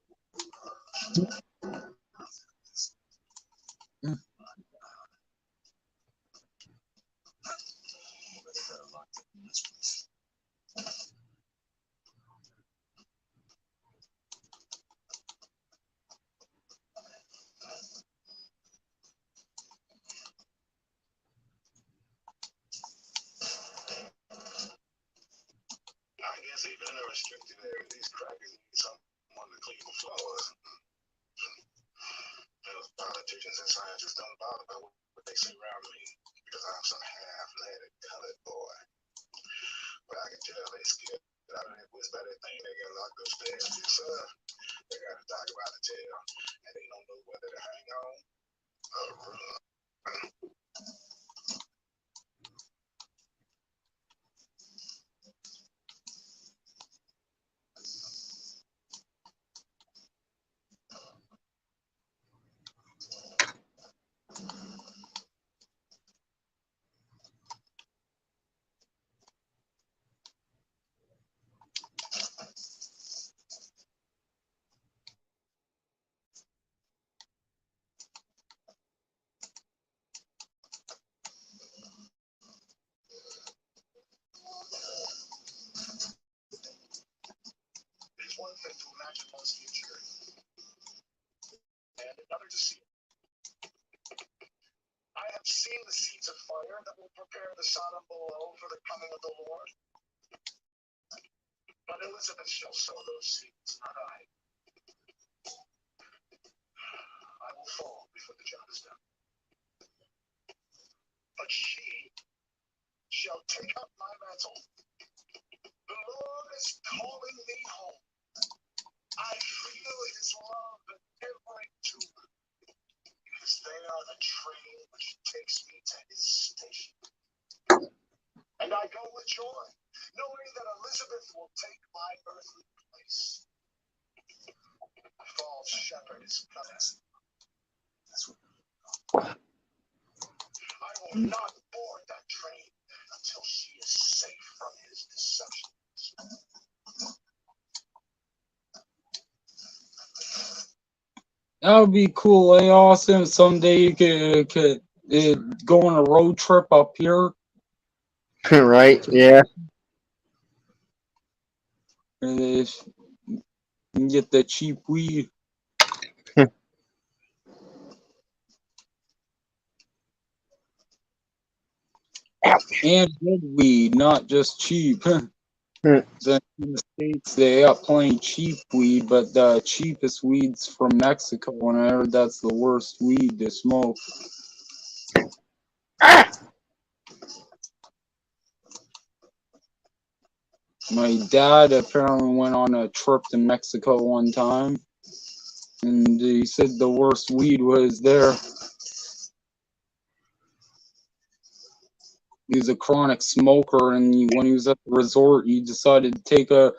I guess even in a restricted area, these crackers need someone to clean the floors. Those politicians and scientists don't bother about what they say around me because I'm some half-leaded colored boy. But I can tell they scared out of that whiz by that thing they got locked upstairs. So they got to talk about the tail, and they don't know whether to hang on or run. that will prepare the Sodom below for the coming of the Lord. But Elizabeth shall sow those seeds, not I. I will fall before the job is done. But she shall take up my mantle. The Lord is calling me home. I feel his love in every tumor, because they are the train which takes me to his station. And I go with joy, knowing that Elizabeth will take my earthly place. The false shepherd is coming. I will not board that train until she is safe from his deceptions. That would be cool. Hey, Austin, someday you could go on a road trip up here. Right? Yeah. And you can get the cheap weed. And good weed, not just cheap. In the States, they got plenty cheap weed, but the cheapest weed's from Mexico, and I heard that's the worst weed to smoke. My dad apparently went on a trip to Mexico one time, and he said the worst weed was there. He was a chronic smoker, and when he was at the resort, he decided to take a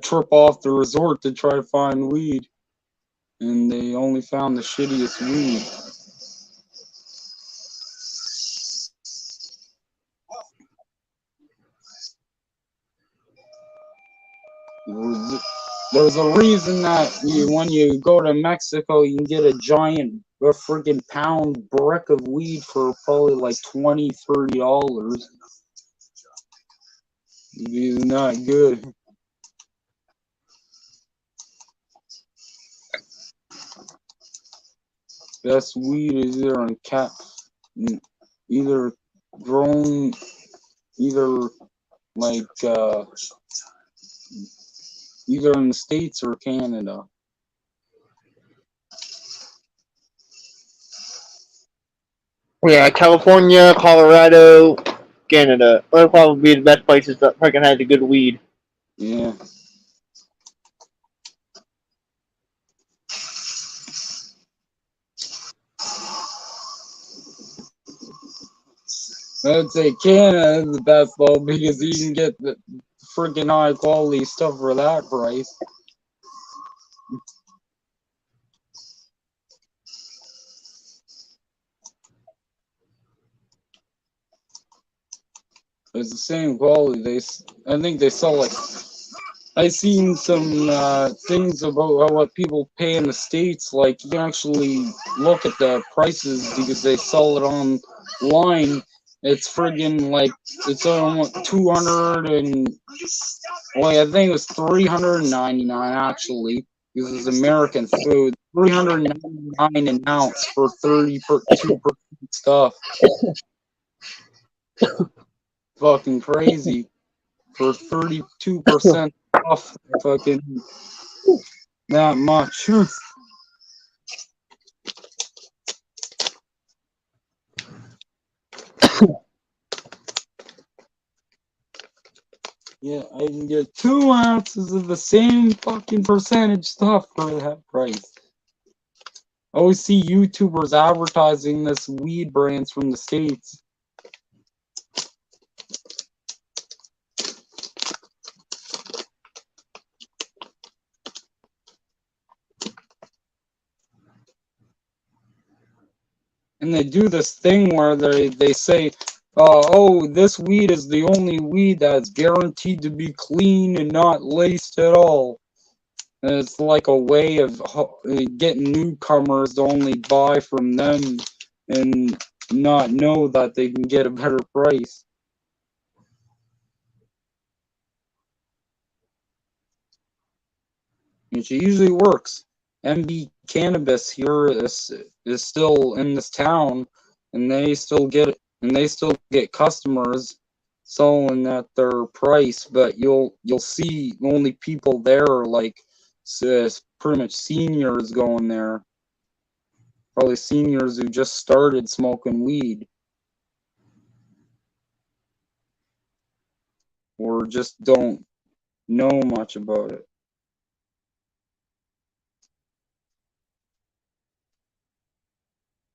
trip off the resort to try to find weed. And they only found the shittiest weed. There's a reason that when you go to Mexico, you can get a giant, a freaking pound brick of weed for probably like $20, $30. It's not good. Best weed is either grown, either like either in the States or Canada. Yeah, California, Colorado, Canada. Those probably be the best places that freaking had the good weed. Yeah. I'd say Canada is the best though, because you can get the freaking high quality stuff for that price. It's the same quality. I think they sell like. I seen some things about what people pay in the States. Like you can actually look at the prices because they sell it online. It's friggin' like it's almost 200 and well, I think it was 399 actually because it's American food. 399 an ounce for 32% stuff. Fucking crazy for 32% off. Fucking that much. Yeah, I can get 2 ounces of the same fucking percentage stuff for that price. I always see YouTubers advertising this weed brands from the States. And they do this thing where they say, oh, this weed is the only weed that's guaranteed to be clean and not laced at all. And it's like a way of getting newcomers to only buy from them and not know that they can get a better price. Which usually works. MB Cannabis here is still in this town, and they still get and they still get customers selling at their price, but you'll see only people there are like pretty much seniors going there, probably seniors who just started smoking weed or just don't know much about it.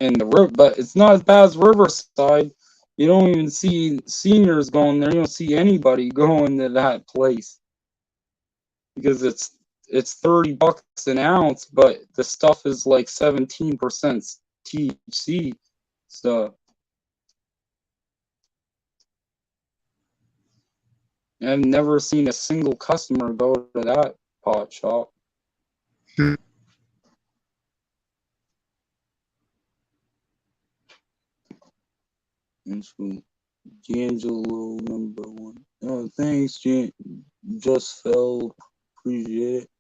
And but it's not as bad as Riverside. You don't even see seniors going there. You don't see anybody going to that place because it's $30 an ounce, but the stuff is like 17% THC stuff. I've never seen a single customer go to that pot shop. And so, D'Angelo #1. Oh, thanks, Just fell. Appreciate it.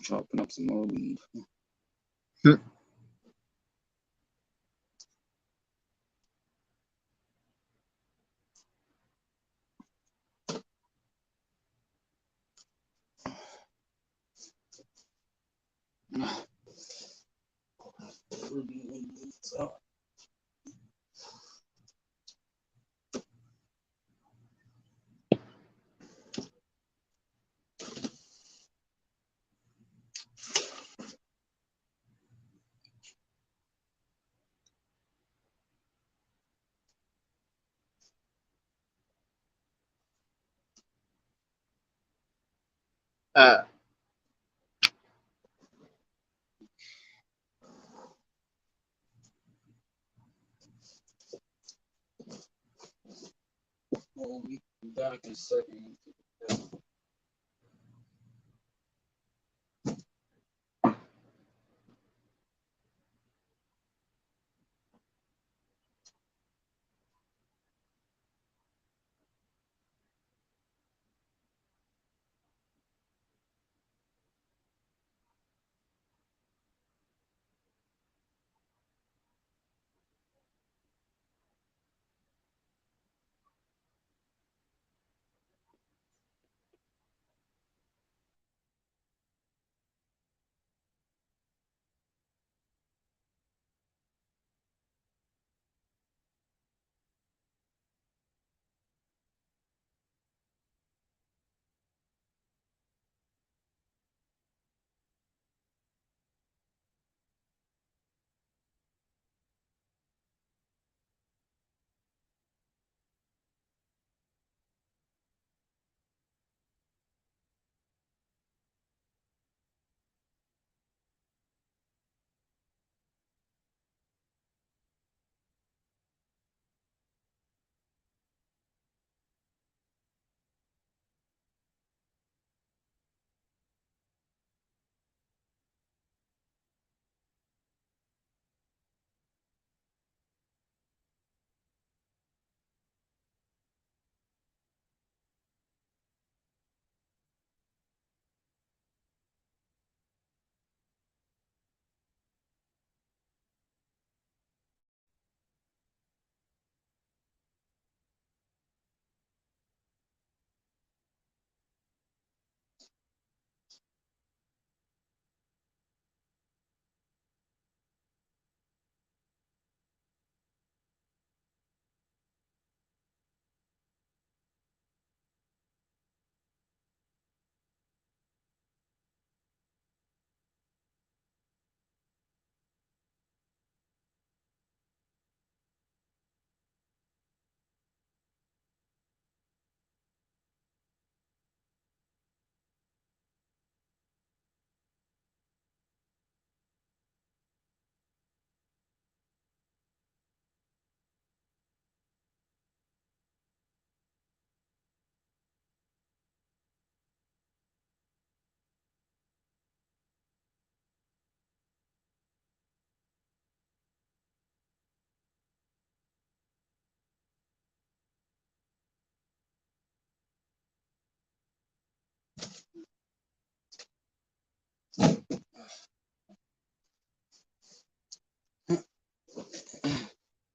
Chopping up some more weed. Uh, We'll be back in a second.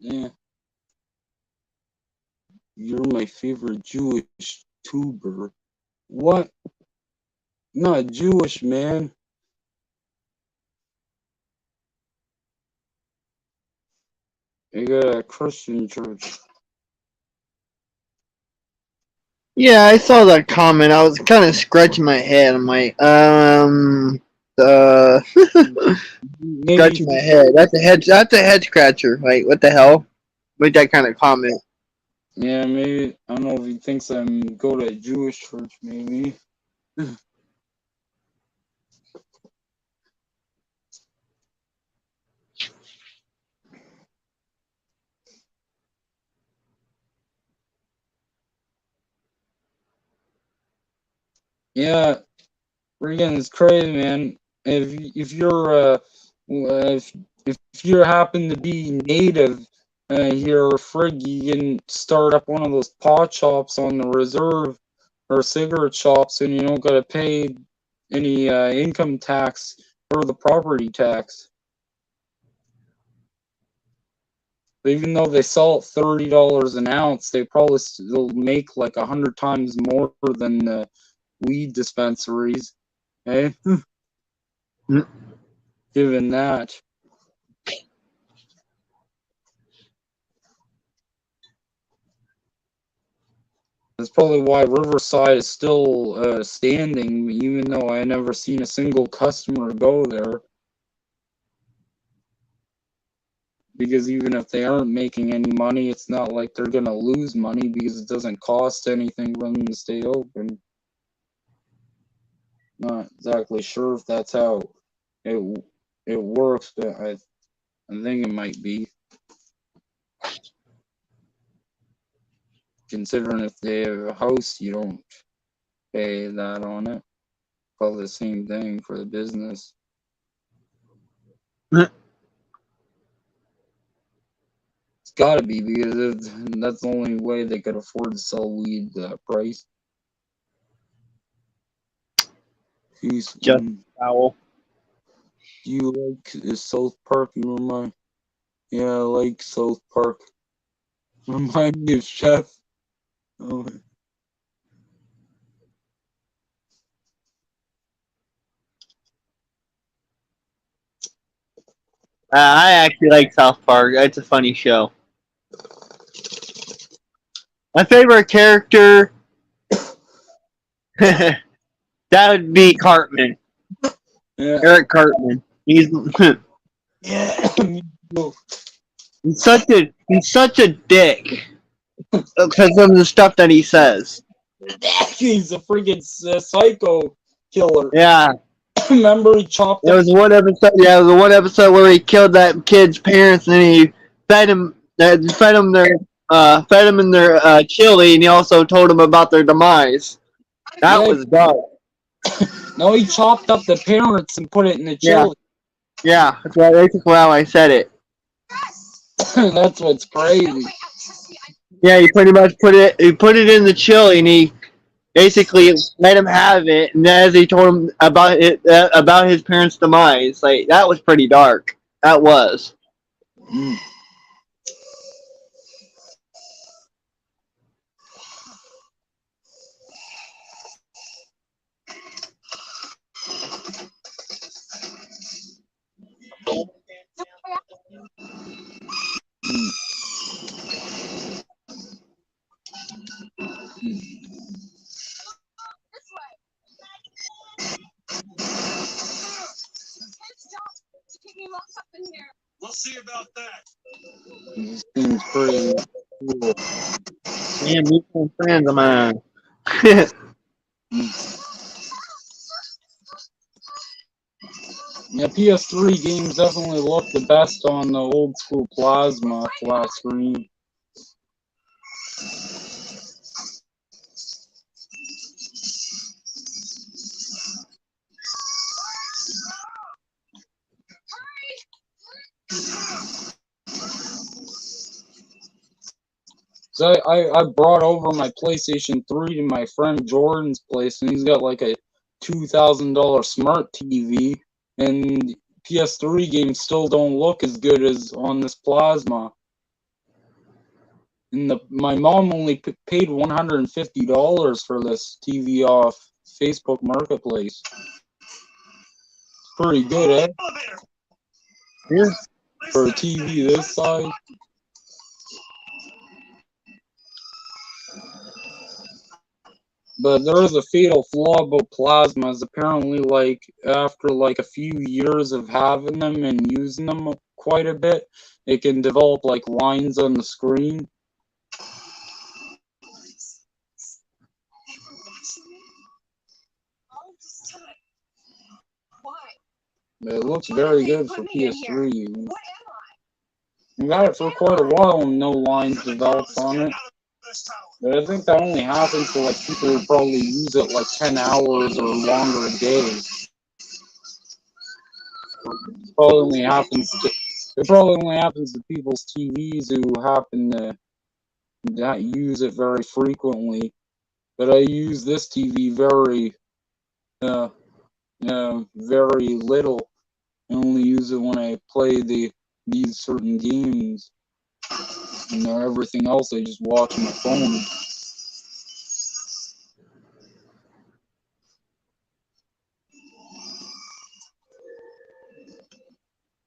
Yeah. You're my favorite Jewish tuber. What? Not Jewish, man. I got a Christian church. Yeah, I saw that comment. I was kind of scratching my head. I'm like, Maybe, scratching my head. That's a head. That's a head scratcher. Like, what the hell? With that kind of comment. yeah, maybe. I don't know if he thinks I'm go to a Jewish church, maybe. Yeah, Regan is crazy, man. If you're if you happen to be native here, frig, you can start up one of those pot shops on the reserve or cigarette shops, and you don't gotta pay any income tax or the property tax. Even though they sell it $30 an ounce, they probably still make like 100 times more than the weed dispensaries. Eh? Mm. Given that. That's probably why Riverside is still standing, even though I never seen a single customer go there. Because even if they aren't making any money, it's not like they're gonna lose money because it doesn't cost anything for them to stay open. Not exactly sure if that's how it it works, but I think it might be. Considering if they have a house, you don't pay that on it. Probably the same thing for the business. It's gotta be because that's the only way they could afford to sell weed that price. Peace. Just foul. Do you like South Park? You remind? Yeah, I like South Park. Remind me of Chef. Oh, I actually like South Park. It's a funny show. My favorite character, that would be Cartman. yeah. Eric Cartman. He's Yeah. he's such a dick because of the stuff that he says. He's a freaking psycho killer. Yeah, Remember he chopped there up. was one episode. Yeah, there was one episode where he killed that kid's parents and he fed him, fed him in their chili, and he also told them about their demise. That Yeah, was dark. no, he chopped up the parents and put it in the Yeah. chili. Yeah, that's right. Basically how I said it. That's what's crazy. Yeah, he pretty much put it in the chili, and he basically let him have it. And as he told him about it, about his parents' demise, like that was pretty dark. That was. Mm. We'll see about that. He seems pretty cool. Man, mutual friends of mine. Yeah, PS3 games definitely look the best on the old school plasma flat screen. So I brought over my PlayStation 3 to my friend Jordan's place, and he's got like a $2,000 smart TV, and PS3 games still don't look as good as on this plasma. And my mom only paid $150 for this TV off Facebook Marketplace. Pretty good, eh? Yeah. For a TV this size. But there is a fatal flaw about plasmas. Apparently, like after like a few years of having them and using them quite a bit, it can develop like lines on the screen. But it looks very good for PS3. I got it for quite a while and no lines developed on it. But I think that only happens for like people who probably use it like 10 hours or longer a day. It probably only happens to people's TVs who happen to not use it very frequently. But I use this TV very little. I only use it when I play these certain games. And everything else I just watch on my phone.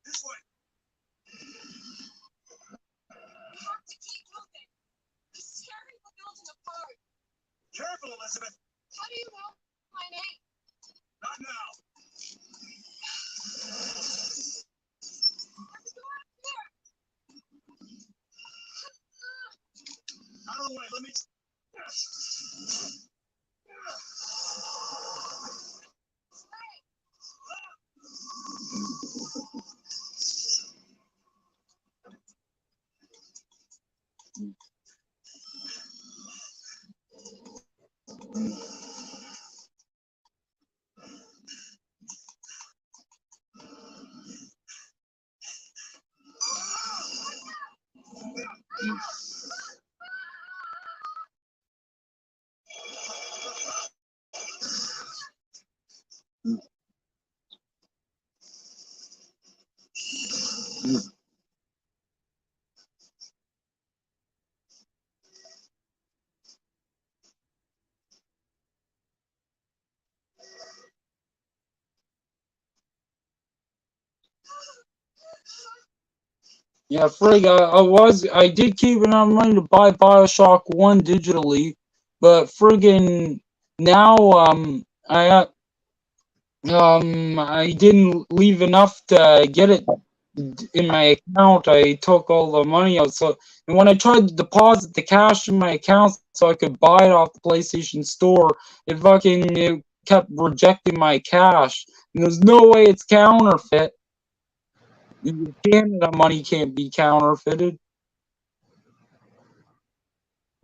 This way. Careful, Elizabeth. How do you know my name? Not now. Out of the way. Let me. Yeah, frig, I did keep enough money to buy Bioshock 1 digitally, but friggin' now, I didn't leave enough to get it in my account. I took all the money out, so, and when I tried to deposit the cash in my account so I could buy it off the PlayStation Store, it kept rejecting my cash, and there's no way it's counterfeit. Canada money can't be counterfeited.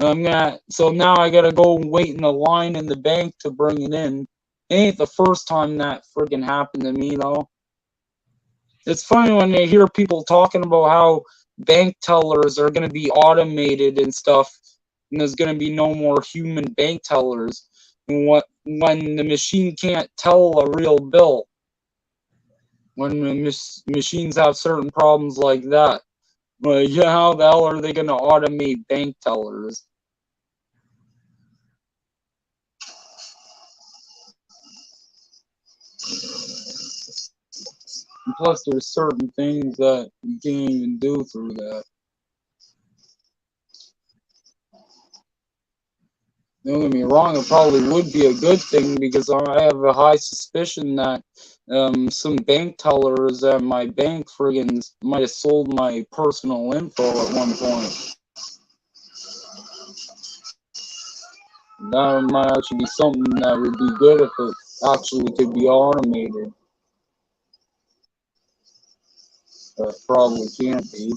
So now I gotta go and wait in the line in the bank to bring it in. It ain't the first time that friggin' happened to me though. It's funny when you hear people talking about how bank tellers are gonna be automated and stuff, and there's gonna be no more human bank tellers. And when the machine can't tell a real bill, when the machines have certain problems like that. But yeah, how the hell are they going to automate bank tellers? And plus, there's certain things that you can't even do through that. Don't get me wrong, it probably would be a good thing because I have a high suspicion that some bank tellers at my bank friggin' might have sold my personal info at one point. That might actually be something that would be good if it actually could be automated. But probably can't be.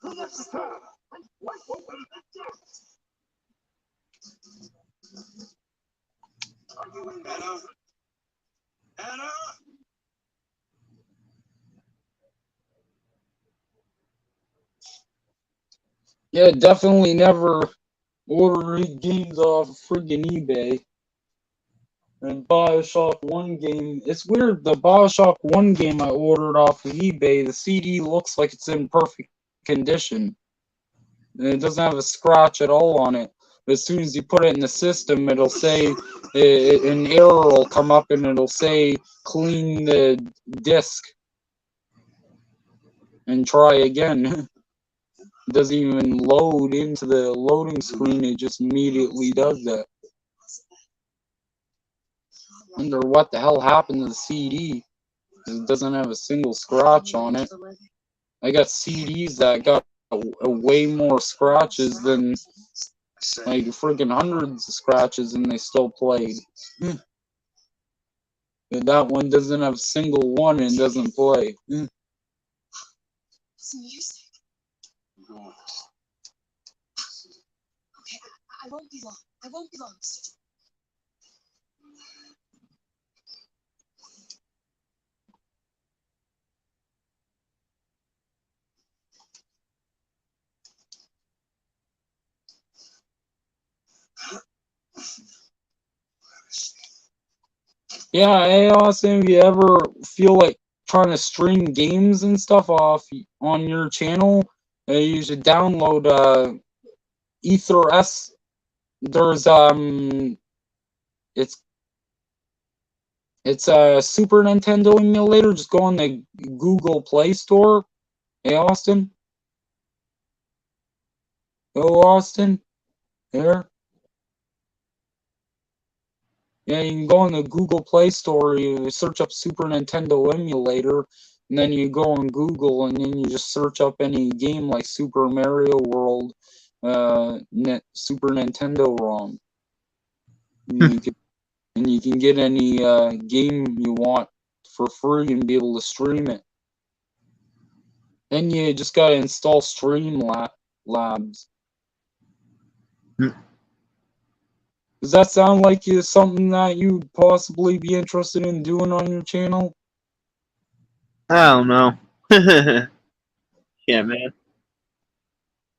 Who lets us go? Anna? Anna? Yeah, definitely never order games off friggin' eBay. And Bioshock 1 game, it's weird, the Bioshock 1 game I ordered off of eBay, the CD looks like it's in perfect condition. And it doesn't have a scratch at all on it. But as soon as you put it in the system, it'll say, an error will come up and it'll say, clean the disk. And try again. It doesn't even load into the loading screen, it just immediately does that. Wonder what the hell happened to the CD. It doesn't have a single scratch on it. I got CDs that got way more scratches than like freaking hundreds of scratches and they still played. And that one doesn't have a single one and doesn't play. It's music. Okay, I won't be long. I won't be long, Mr. Yeah, hey Austin, if you ever feel like trying to stream games and stuff off on your channel, you should download Ether S. There's it's a Super Nintendo emulator. Just go on the Google Play Store. Hey Austin. Hello Austin. There. Yeah, you can go on the Google Play Store, you search up Super Nintendo emulator, and then you go on Google and then you just search up any game like Super Mario World, Super Nintendo ROM. And you can get any game you want for free and be able to stream it. Then you just gotta install Streamlabs. Does that sound like something that you'd possibly be interested in doing on your channel? I don't know. Yeah, man.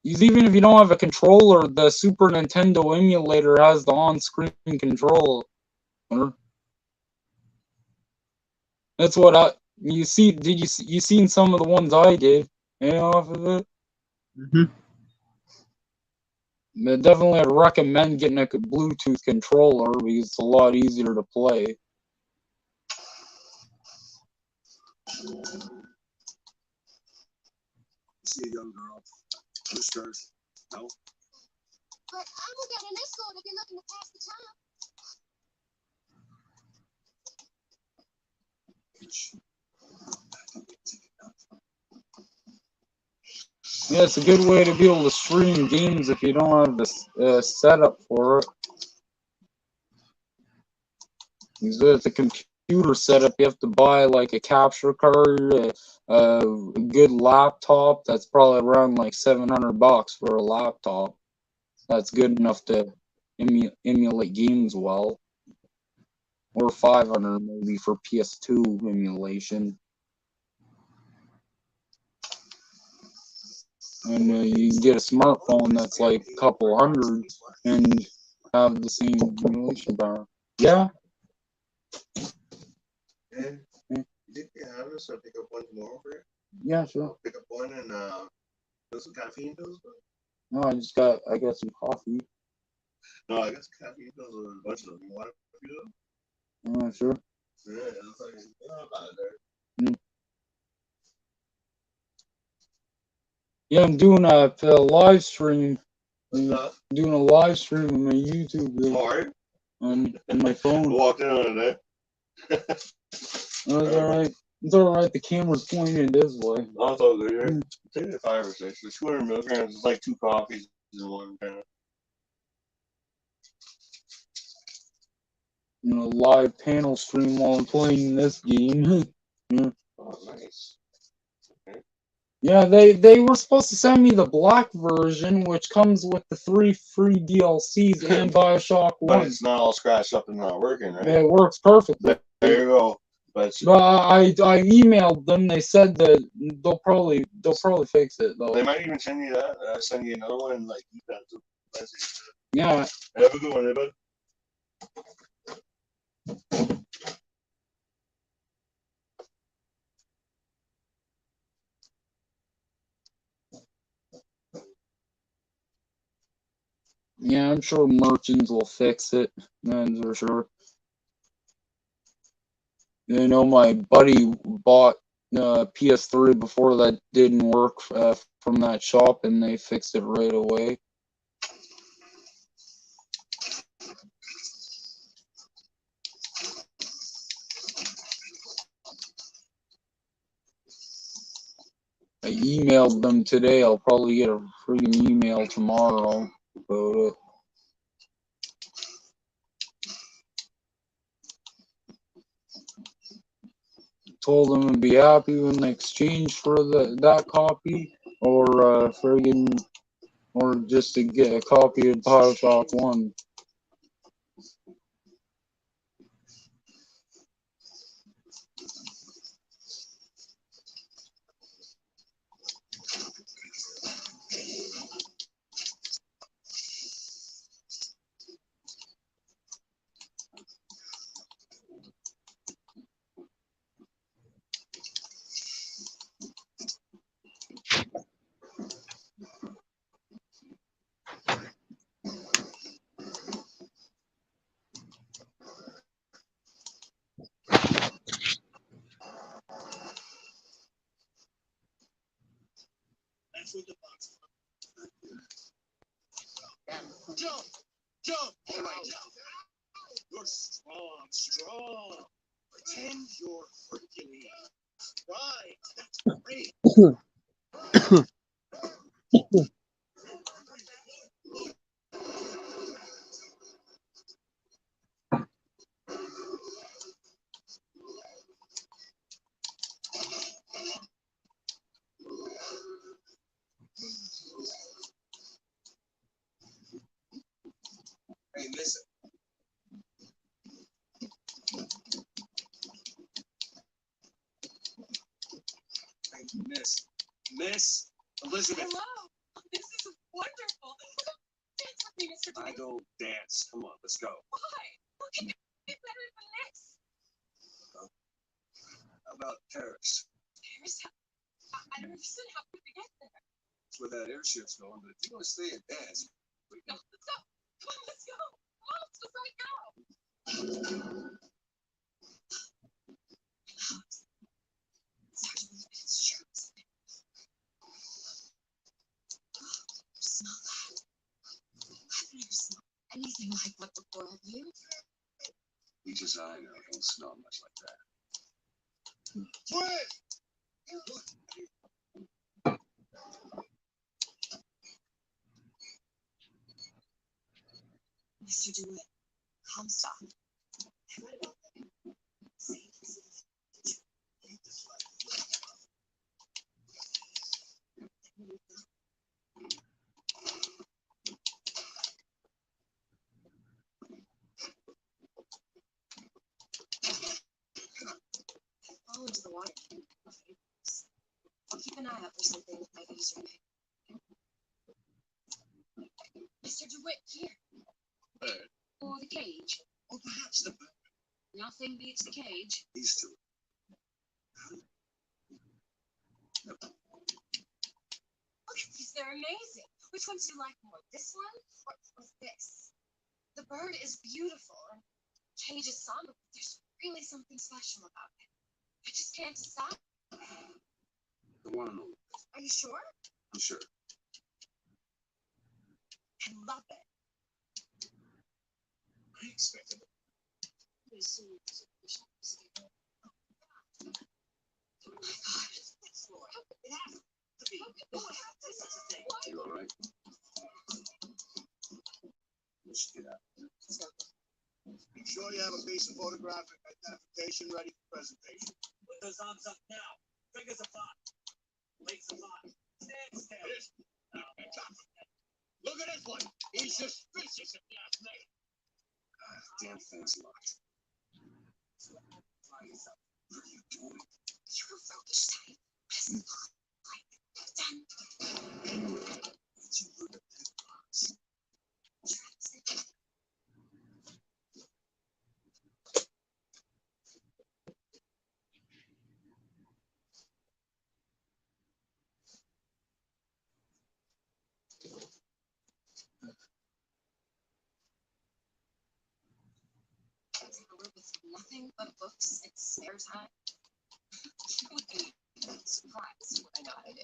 Because even if you don't have a controller, the Super Nintendo emulator has the on-screen controller. That's what you see. Did you seen some of the ones I did? Off of it. But definitely, I'd recommend getting a Bluetooth controller because it's a lot easier to play. See a young girl, blue skirt. No. But I will get an escort if you're looking to pass the time. Yeah, it's a good way to be able to stream games if you don't have the setup for it. Because with the computer setup, you have to buy like a capture card, a good laptop. That's probably around like $700 for a laptop. That's good enough to emulate games well. Or 500 maybe for PS2 emulation. And you can get a smartphone that's like a couple hundred and have the same emulation power. Yeah. And did you have us pick up one tomorrow for you? Yeah, sure. Pick up one and put some caffeine pills. No, I got some coffee. No, I got some caffeine pills and a bunch of them. You want a few of them? Sure. Yeah, it's like, about there. Yeah, I'm doing a live stream. What's up? Doing a live stream on my YouTube Hard. on my phone. Walked in on it. It's alright. It's alright. The camera's pointed this way. That's all good. Here. Take it 5 or 6. For 200 milligrams, it's like 2 coffees in one kind of. Live panel stream while I'm playing this game. Yeah. Oh, nice. Okay. Yeah, they were supposed to send me the black version, which comes with the 3 free DLCs and Bioshock But 1. it's not all scratched up and not working, right? It works perfectly. There you go. But But I emailed them. They said that they'll probably fix it though. they might even send you that. Send you another one and like keep that. Yeah. Have a good one, bud. Yeah, I'm sure merchants will fix it. That's for sure. You know, my buddy bought PS3 before that didn't work from that shop, and they fixed it right away. I emailed them today. I'll probably get a freaking email tomorrow about it. Told them I'd be happy when they exchange for that copy, or friggin', or just to get a copy of Bioshock 1. That's what the box. Jump! Jump! All right, jump. You're strong. Pretend you're Hercules. Right, that's great. Hey, listen. Hey, Miss Elizabeth. Hello. This is wonderful. Dance with me, Mr. I Dwight. go dance. Come on, let's go. Why? What can be better than this? How about Paris? Paris? I don't understand how we get there. That's where that airship's going, but if you want to stay and dance, we No, can. let's go. Come on, let's go. Come on, let's go right now. Sergeant Elizabeth's shirts. Smell that. I've never smelled anything like that before, have you? Each as I know, don't smell much like that. Twig! Mr. DeWitt, Comstock. Fall into the water. I'll keep an eye out for something with my username. Mr. DeWitt, here. Bird. Or the cage. Or perhaps the bird. Nothing beats the cage. These two. Look at these, they're amazing. Which ones do you like more, this one or this? The bird is beautiful and cage is somber, but there's really something special about it. I just can't decide. The one and only. Are you sure? I'm sure. I love it. I expected it. Pretty soon, there's a fish on the table. Oh my God, it's this Lord. It has to be. Oh, it has to be such a thing. You all right? Let's get out. Let's go. Be sure you have a piece of photographic identification ready for presentation. Put those arms up now. Fingers apart. Look at this one. He's suspicious if you ask me. Damn thing's locked. What are you doing? You will focus time. Press done. Did you look at that box? With nothing but books and spare time. You would be surprised what I know how to do.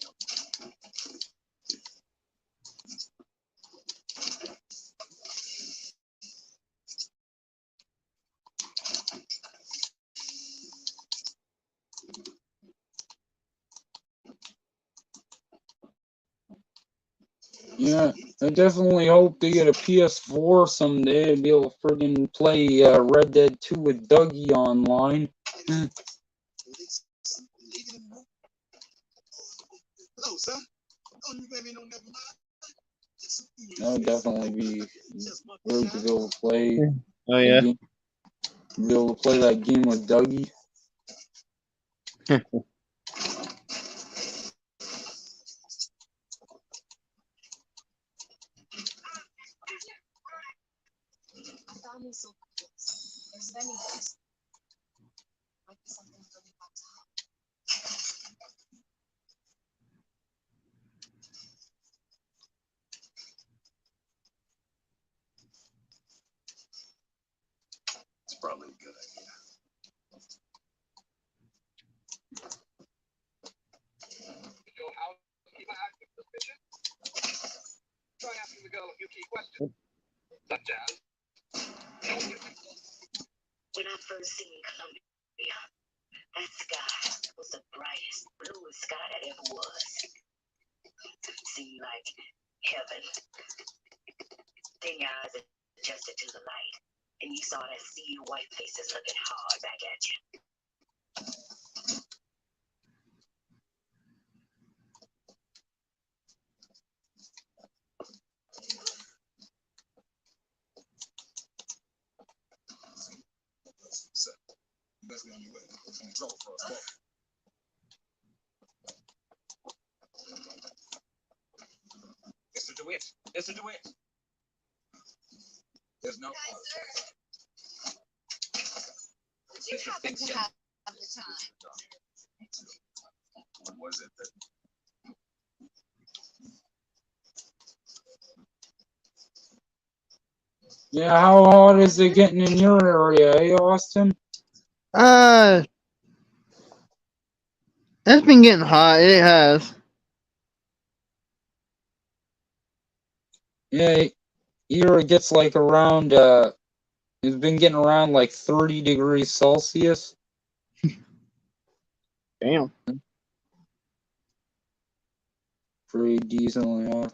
Yeah, I definitely hope to get a PS4 someday to be able to friggin' play Red Dead 2 with Dougie online. Hello, sir. Oh, you baby don't never mind. That would definitely be great to be able to play. Oh yeah. Be able to play that game with Dougie. I found these silver books. There's vending books. Might be something for the box to help. It's probably a good idea. Your housekeeper acting suspicious? Try asking the girl a few key questions. Such as, when I first seen Columbia, that sky was the brightest, bluest sky that ever was. It seemed like heaven. Then your eyes adjusted to the light, and you saw that sea of white faces looking hard back at you. So, you best be on your way. It's in trouble for us both. Mr. DeWitt, Mr. DeWitt. There's no. Would you happen to have the time? What was it that? Yeah, how hot is it getting in your area, eh, Austin? It's been getting hot. It has. Yeah, here it gets like around, it's been getting around like 30 degrees Celsius. Damn. Pretty decently hot.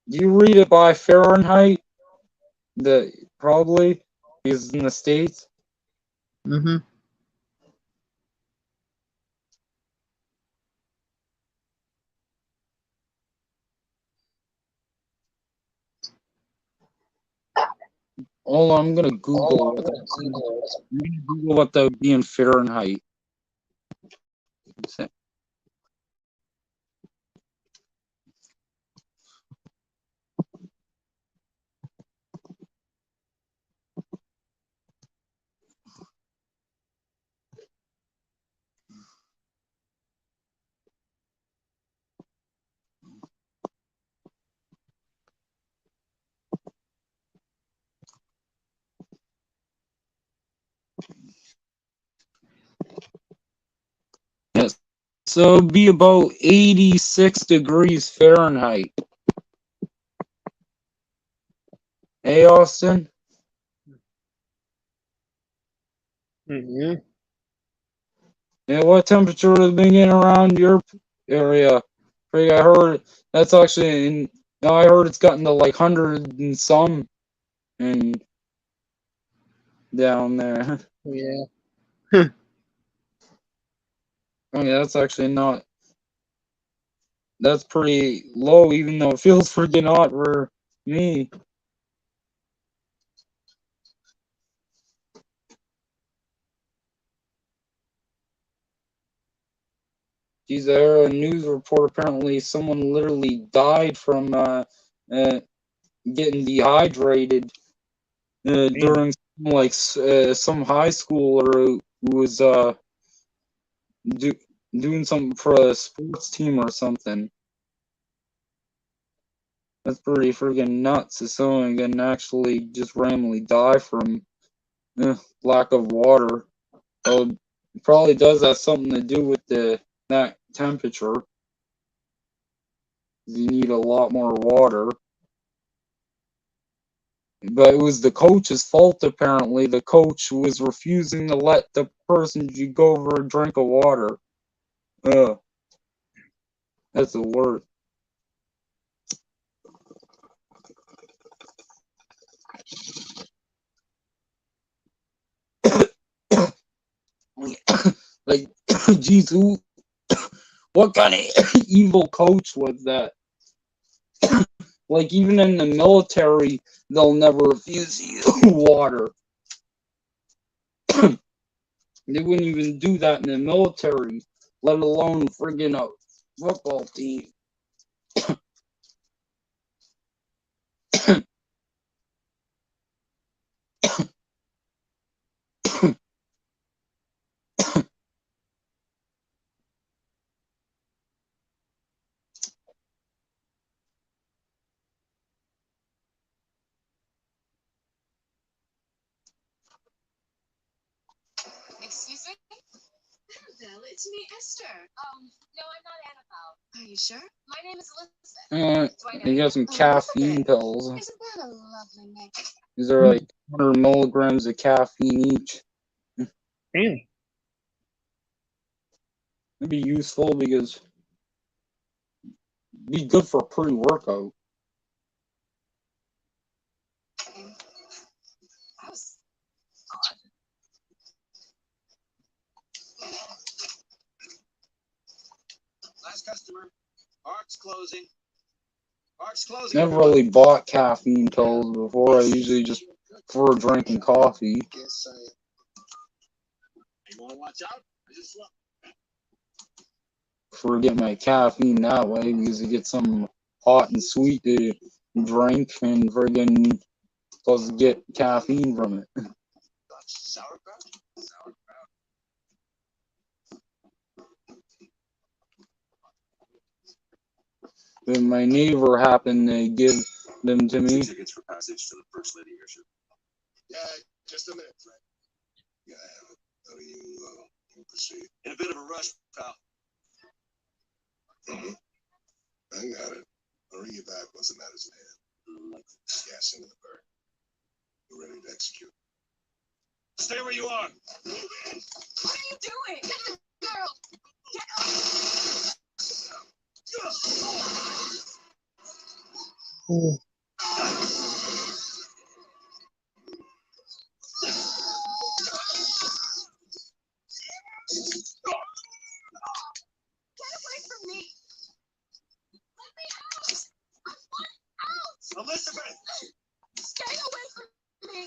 Do you read it by Fahrenheit? Probably, because it's in the States. Mm-hmm. Hold on, I'm gonna Google what that would be in Fahrenheit. Yes. So it'd be about 86 degrees Fahrenheit. Hey, Austin? Mm-hmm. Yeah, what temperature has been getting around your area? I heard that's actually in. No, I heard it's gotten to like 100 and some, and down there. Yeah. I mean, that's actually not. That's pretty low, even though it feels freaking hot for me. Geez, there a news report. Apparently, someone literally died from getting dehydrated during some high schooler who was do, doing something for a sports team or something. That's pretty freaking nuts. If someone can actually just randomly die from lack of water. It probably does have something to do with that temperature. You need a lot more water. But it was the coach's fault, apparently. The coach was refusing to let the person go over a drink of water. Ugh, that's the worst. Like, geez, what kind of evil coach was that? Like, even in the military, they'll never refuse you water. They wouldn't even do that in the military, let alone friggin' a football team. Excuse me? Annabelle, it's me, Esther. No, I'm not Annabelle. Are you sure? My name is Elizabeth. Do I know You you? got some Oh, caffeine Elizabeth. pills. Isn't that a lovely name? These are like 100 milligrams of caffeine each. Damn. It'd be useful because it'd be good for pre-workout. That was Last customer. Park's closing. Park's closing. Never really bought caffeine pills before. I usually just prefer drinking coffee. Guess you want to watch out? I just love. For getting my caffeine that way because you get some hot and sweet to drink and friggin' supposed to get caffeine from it. Sauerkraut? Sauerkraut. But my neighbor happened to give them to me. Tickets for passage to the First Lady airship. Yeah, just a minute, Fred. Yeah, how do you proceed? In a bit of a rush, pal. I got it. I'll ring you back once the matter's in hand. Gas into the bird. We're ready to execute. Stay where you are. What are you doing? Get the girl! Get up! Get away from me! Let me out! I want out! Elizabeth! Stay away from me!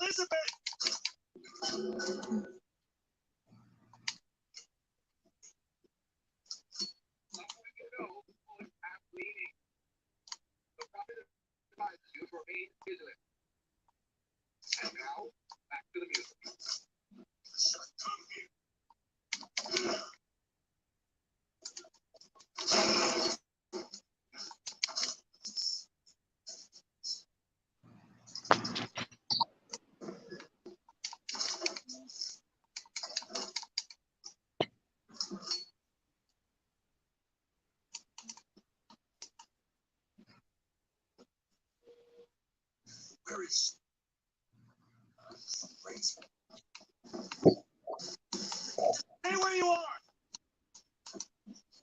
Elizabeth! And now, back to the music. Where is Rain? Stay where you are!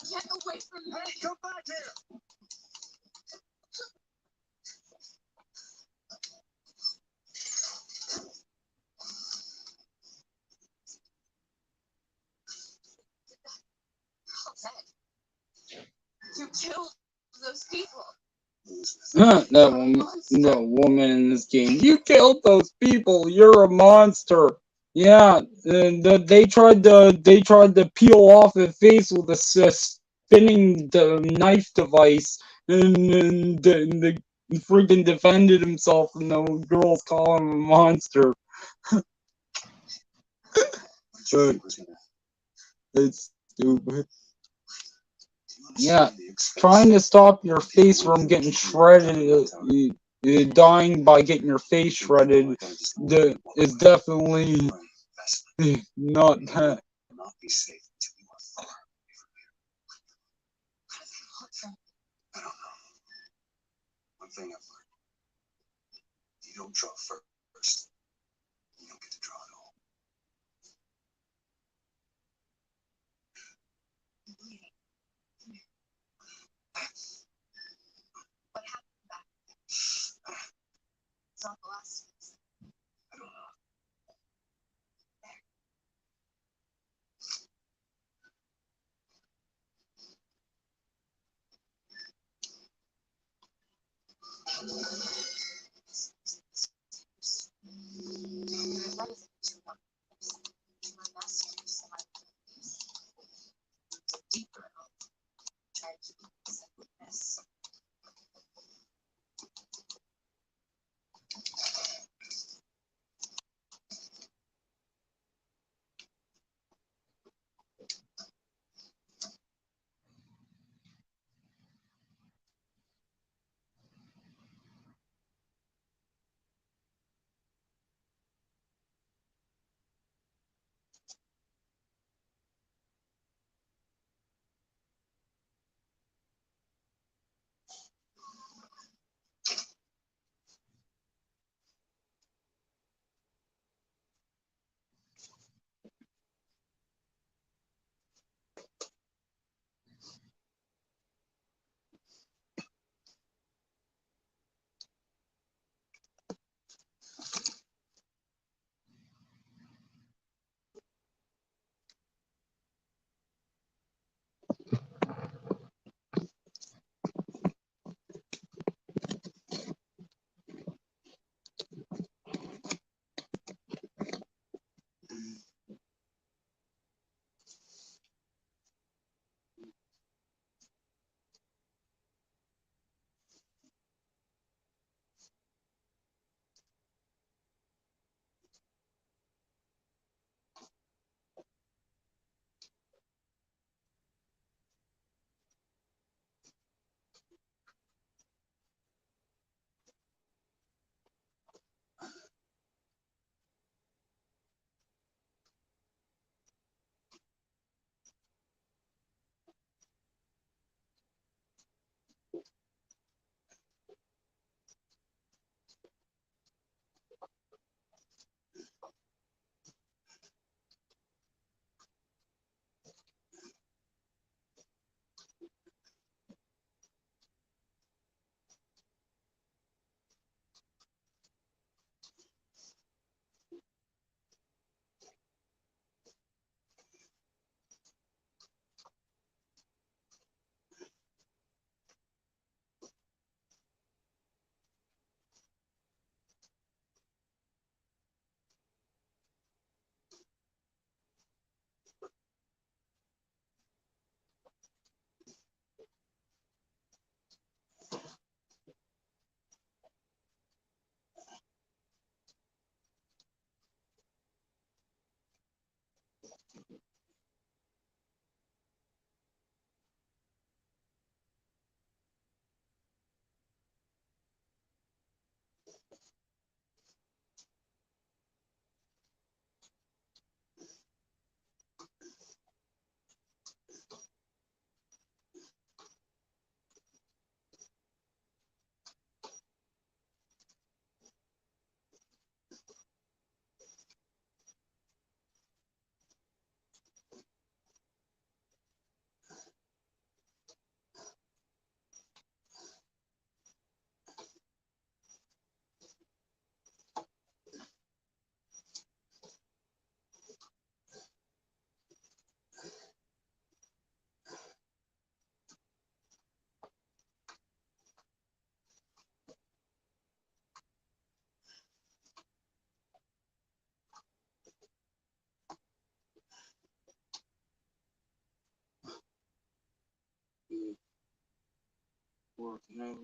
Get away from me! Hey, come back here! You killed those people. The woman in this game. You killed those people. You're a monster. Yeah, they tried to peel off his face with a spinning knife device, and the freaking defended himself, and the girls call him a monster. It's stupid. Yeah, trying to stop your face from getting shredded, dying by getting your face shredded, is definitely not that. Not be safe until you are far away from here. I don't know. One thing I've learned. You don't draw first. You don't get to draw at all. What happened back there? It's not the last. I don't know. That is too much. My master's and my deeper help. Try to keep this a witness. No.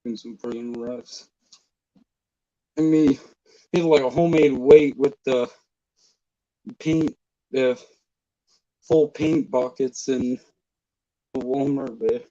And some friggin' refs. I mean, it's like a homemade weight with the paint, the full paint buckets and the Walmart bit.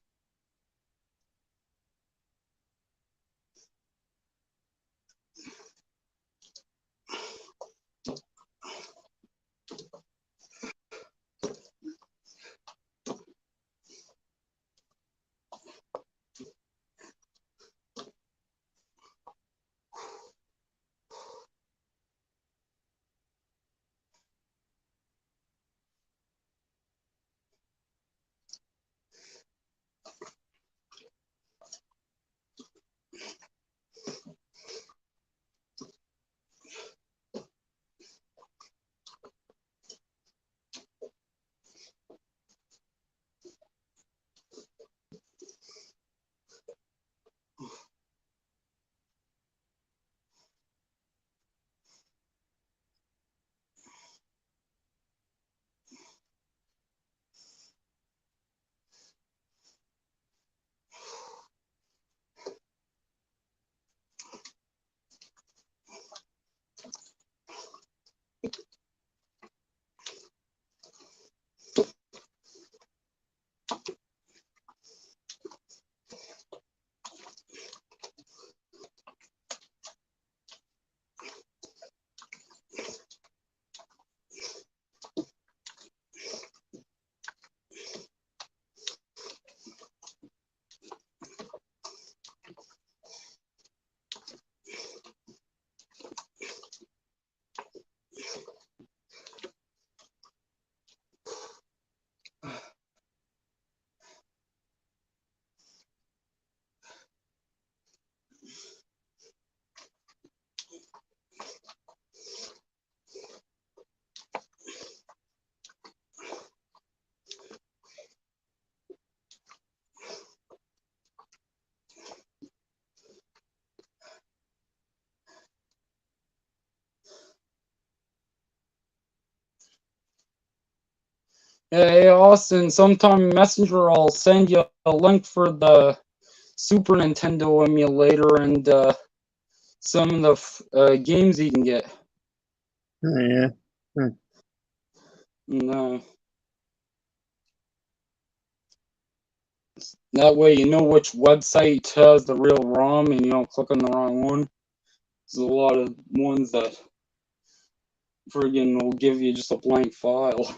Hey Austin, sometime Messenger I'll send you a link for the Super Nintendo emulator and some of the games you can get. Oh, yeah. And, that way you know which website has the real ROM and you don't click on the wrong one. There's a lot of ones that friggin' will give you just a blank file.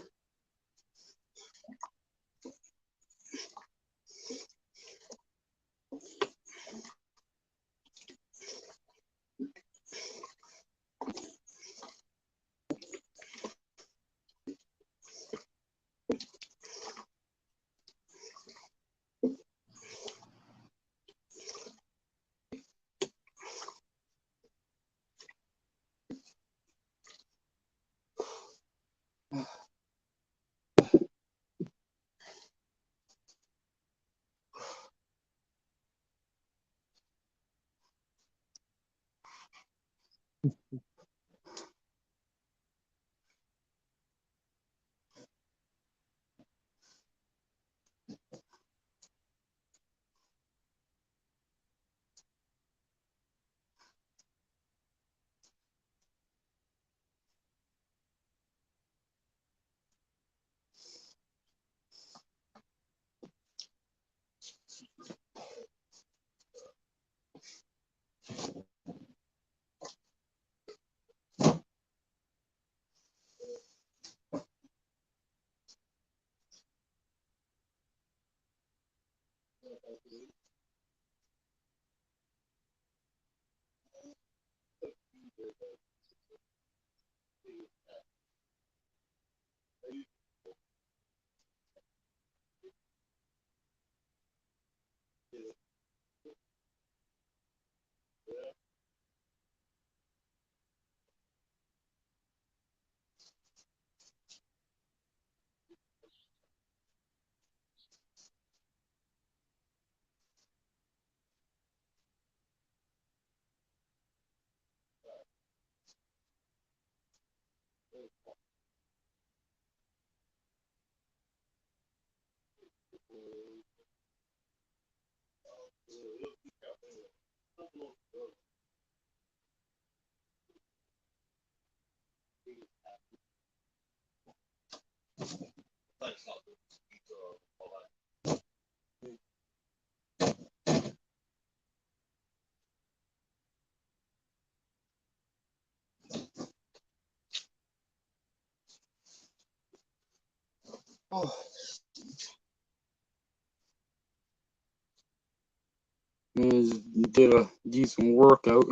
Oh, did a decent workout.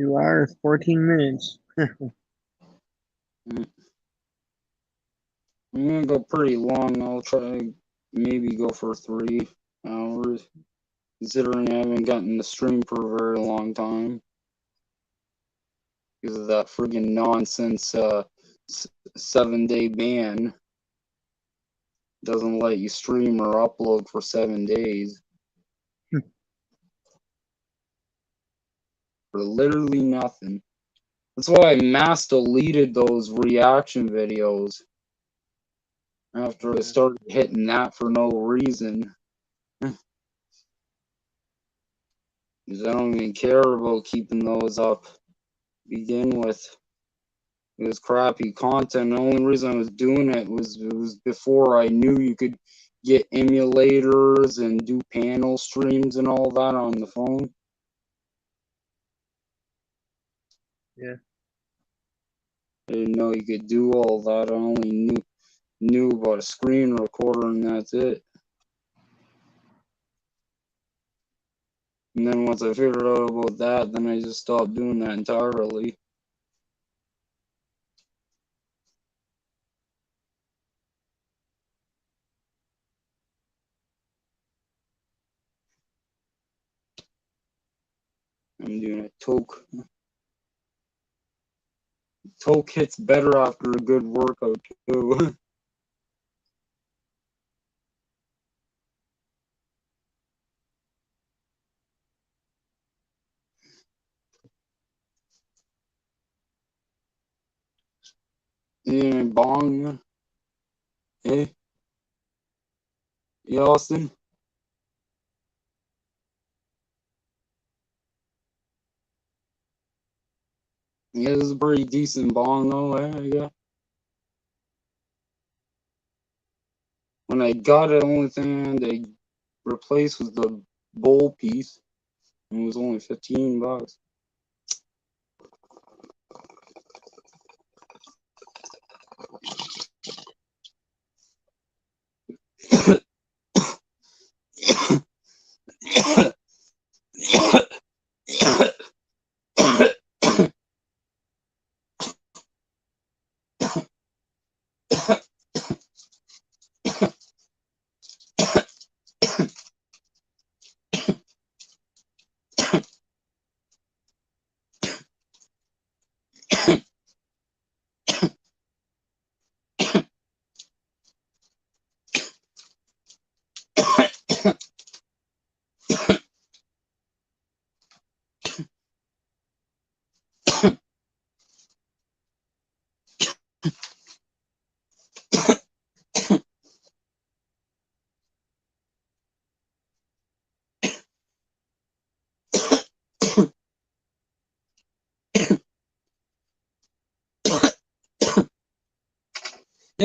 2 hours, 14 minutes. I'm gonna go pretty long. I'll try maybe go for 3 hours, considering I haven't gotten to stream for a very long time because of that friggin' nonsense 7-day ban. Doesn't let you stream or upload for 7 days. For literally nothing. That's why I mass deleted those reaction videos after I started hitting that for no reason. Because I don't even care about keeping those up to begin with. It was crappy content. The only reason I was doing it was before I knew you could get emulators and do panel streams and all that on the phone. Yeah. I didn't know you could do all that. I only knew about a screen recorder and that's it. And then once I figured out about that, then I just stopped doing that entirely. I'm doing a toke. Toke hits better after a good workout too. Yeah, bong. Hey, yeah, Austin. Yeah, this is a pretty decent bong though. Yeah. When I got it, the only thing I had to replace was the bowl piece. And it was only $15.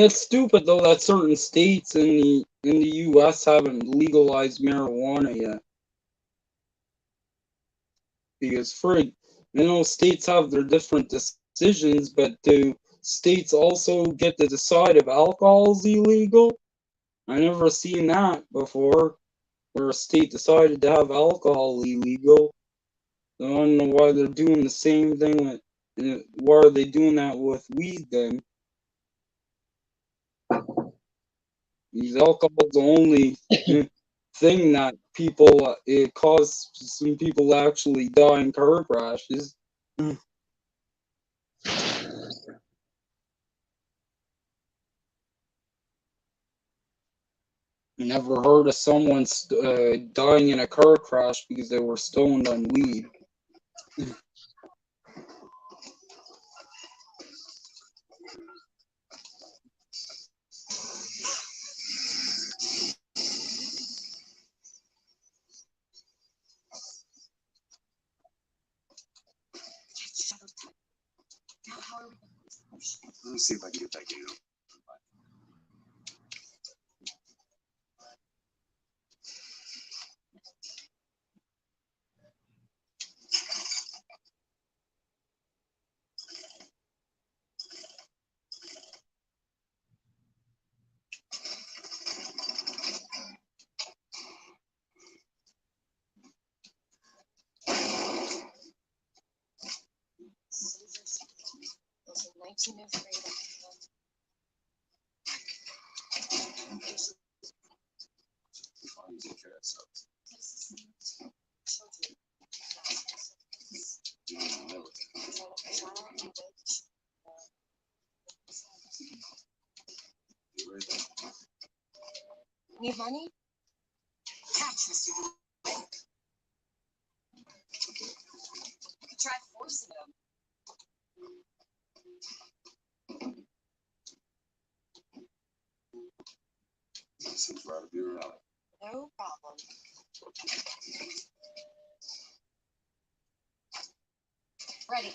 It's stupid though that certain states in the U.S. haven't legalized marijuana yet. Because frig, states have their different decisions, but do states also get to decide if alcohol is illegal? I never seen that before, where a state decided to have alcohol illegal. I don't know why they're doing the same thing with. Why are they doing that with weed then? Because alcohol is the only thing that people it caused some people to actually die in car crashes. Never heard of someone dying in a car crash because they were stoned on weed. Let me see if I can get that gate open. Those are 1903. Take care of that stuff. You ready? Need money? Catch, Mr. Try forcing them. Seems right to be around. No problem. Ready.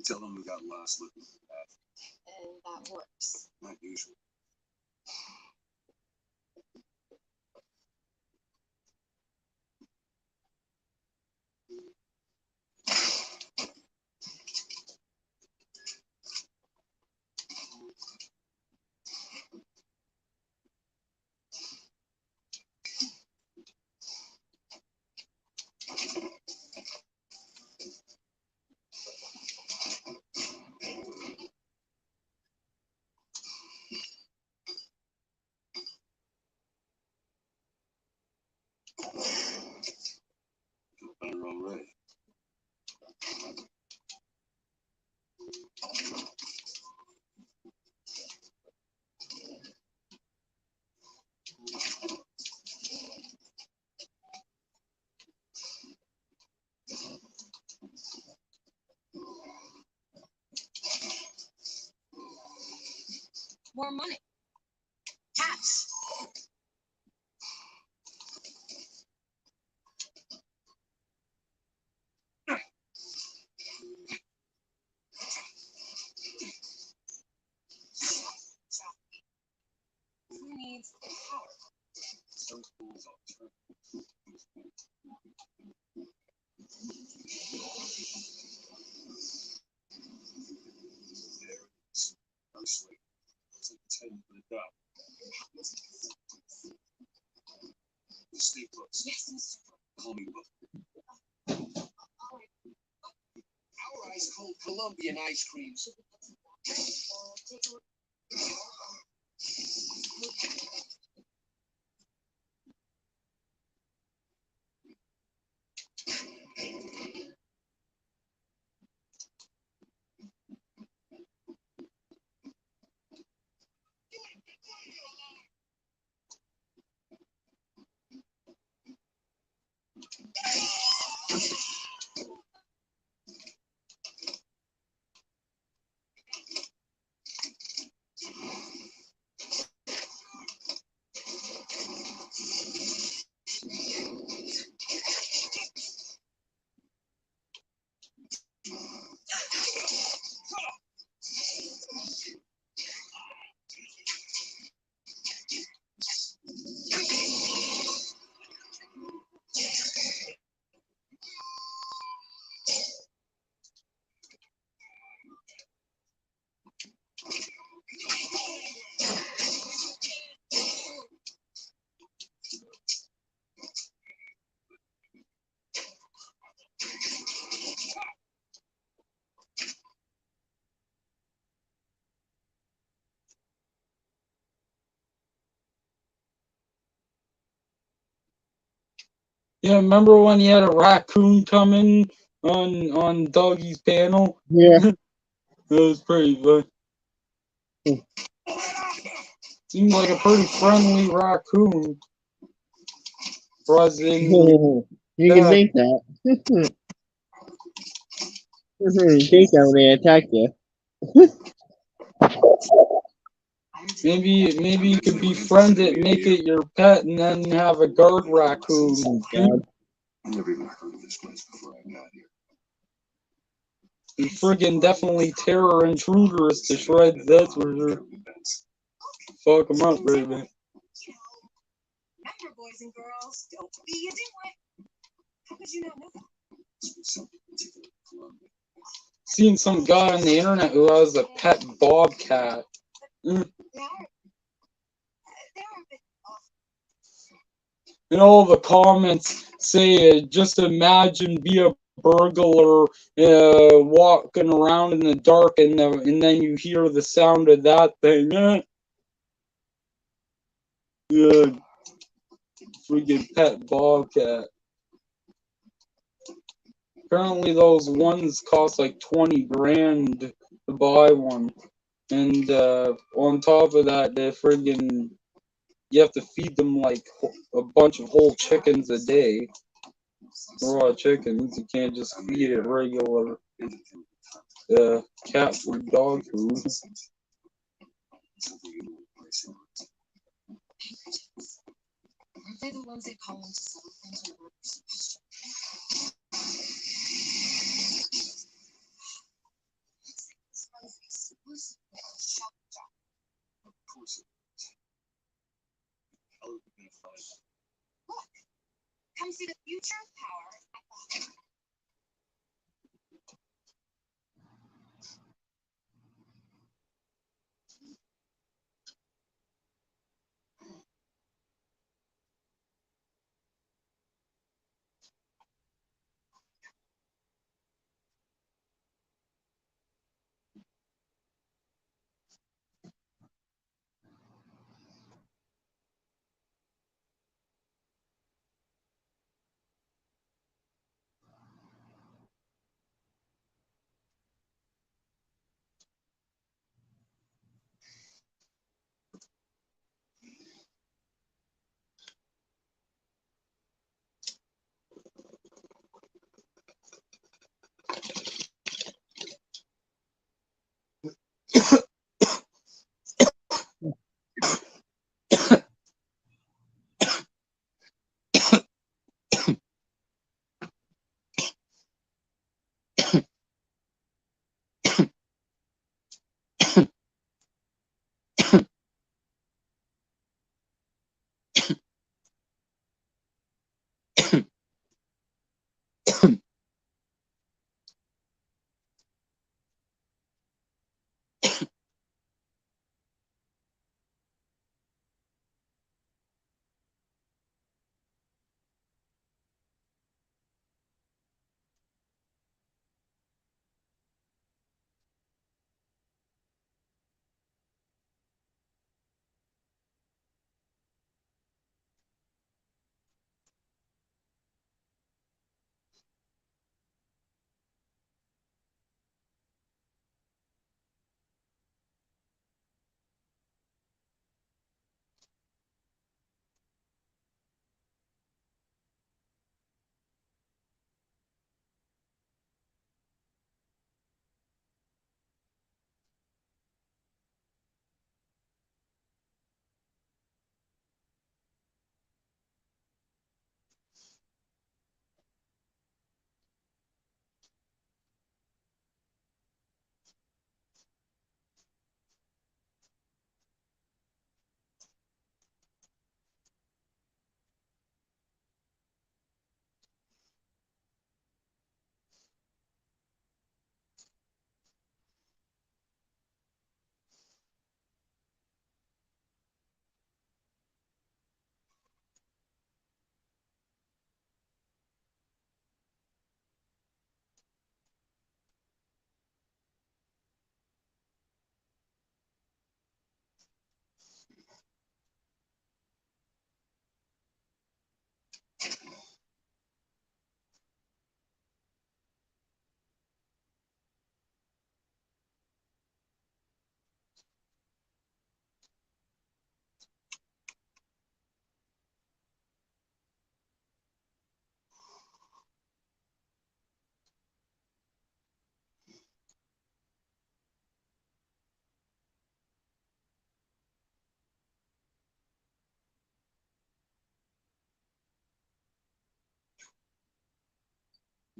Tell them we got lost looking for that. And that works. Not usual. Better already. More money. Catch. Who needs power? Some fools all the time. There it is. Honestly, it's like 10 for the dot. Stay close. Yes, Mr. Call me both. All right. old Colombian ice creams. Take a look. Yeah, remember when he had a raccoon coming on Dougie's panel? Yeah. That was pretty good. Seemed like a pretty friendly raccoon. You can think that. You think that when they attack you. Maybe you could befriend it, make it your pet, and then have a guard raccoon. Oh, God. I never even heard of this place before I got here. And friggin' definitely terror intruders to shreds, that's for sure. Fuck them up, baby. Remember, boys and girls, don't be a dimwit. How could you not know that? Seen some guy on the internet who has a pet bobcat. They are a bit off. And all the comments say, just imagine be a burglar walking around in the dark, and then you hear the sound of that thing. Yeah, freaking pet bobcat. Apparently those ones cost like 20 grand to buy one. And on top of that, they friggin' you have to feed them like a bunch of whole chickens a day. Raw chickens. You can't just feed it regular cat food, dog food. Aren't they the ones they call in to settle things when orders supposed This one's exclusively a shop job. Of course it is. How are we gonna find out? Look, come see the future of power.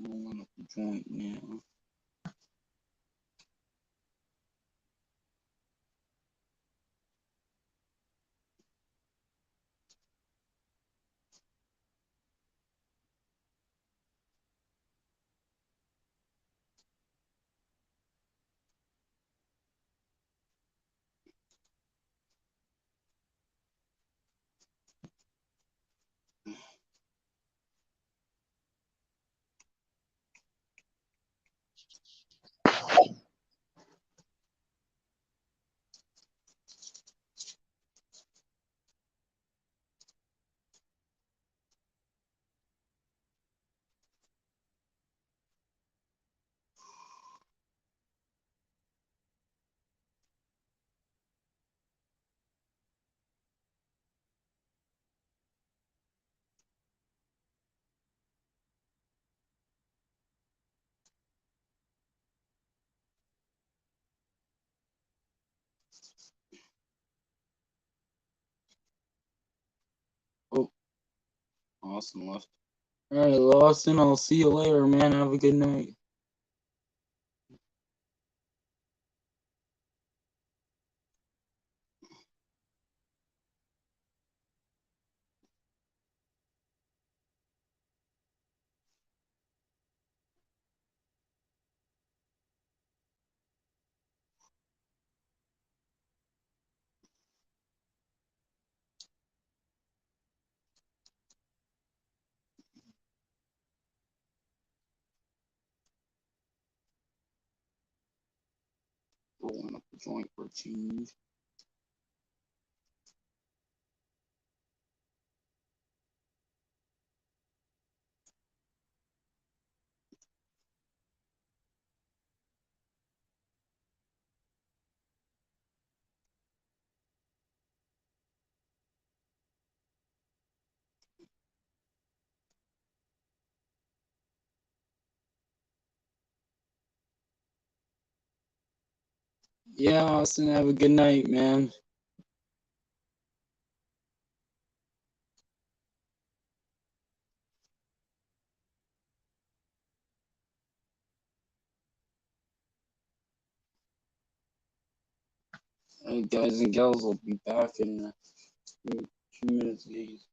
Rolling up the joint now. Oh, Austin left. Alright, Lawson, I'll see you later, man. Have a good night. Rolling up the joint for a change. Yeah, Austin, have a good night, man. Hey, guys and gals, I'll be back in a few minutes. Guys.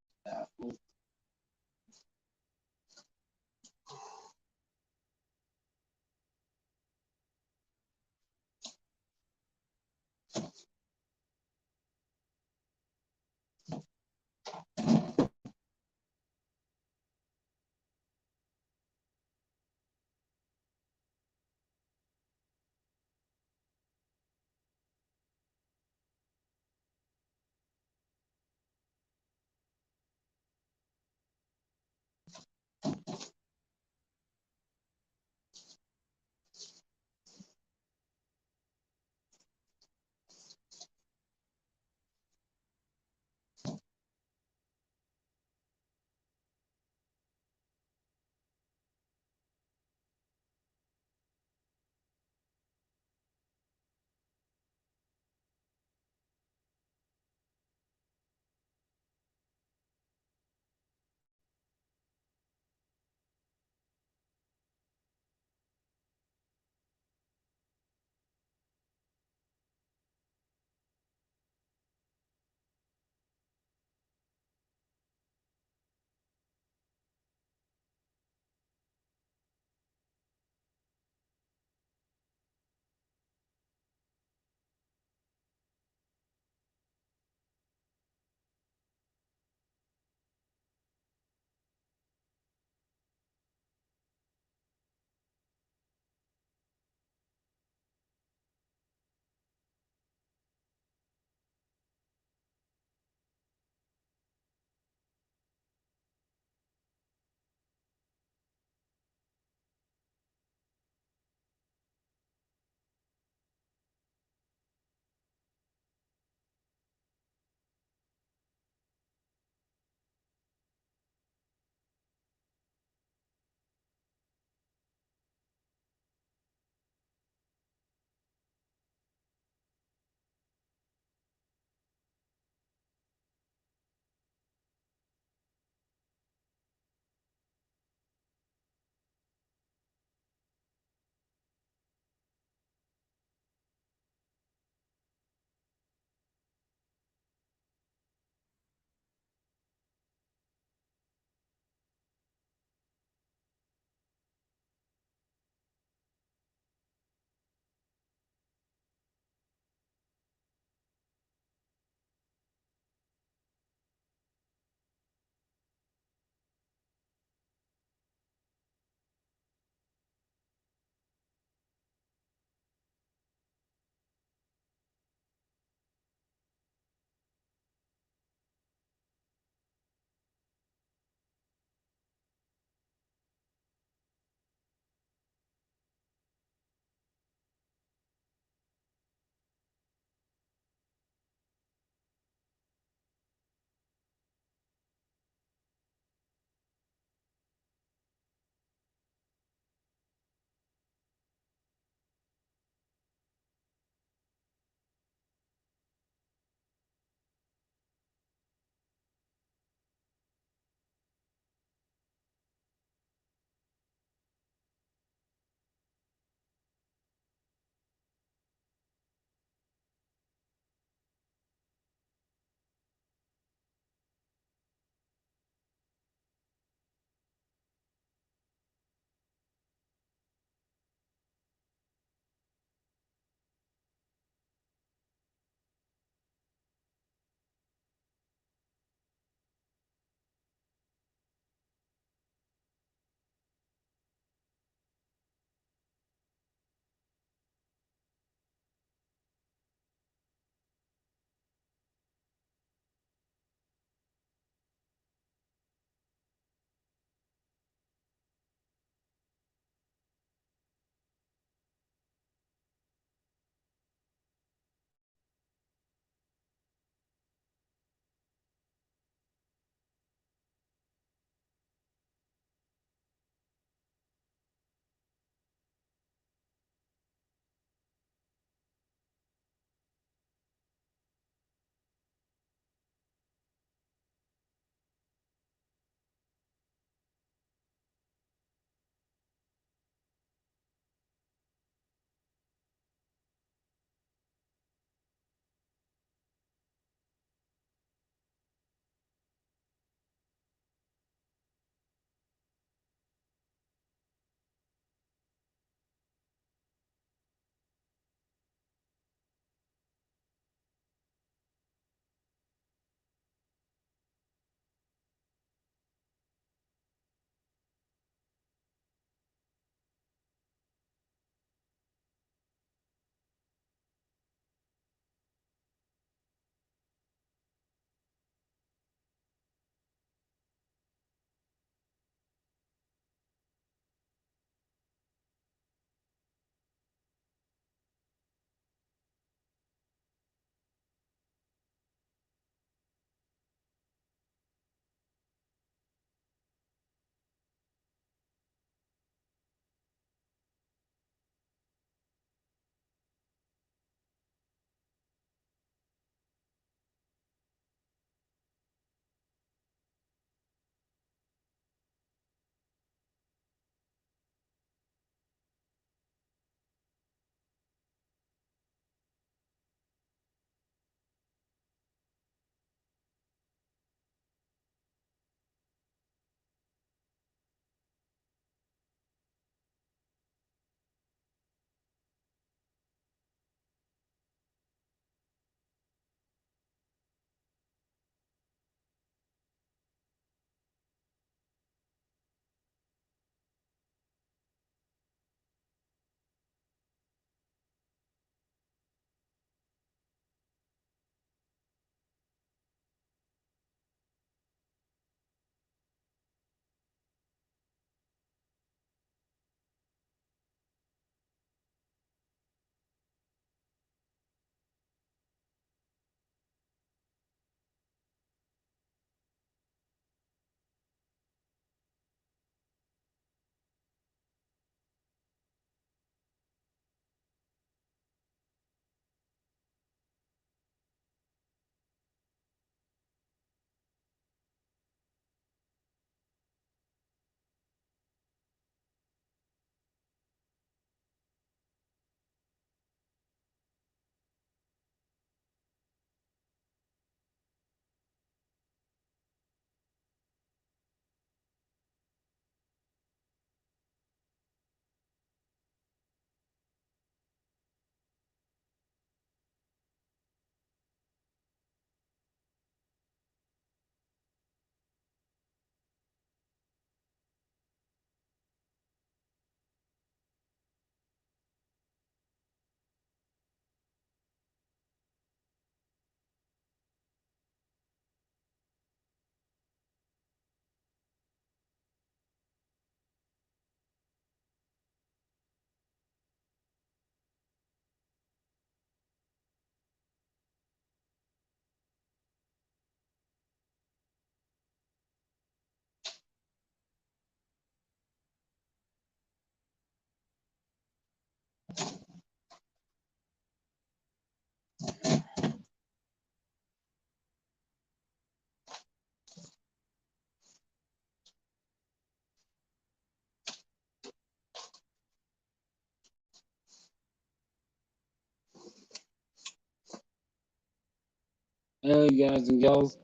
Hey guys and gals.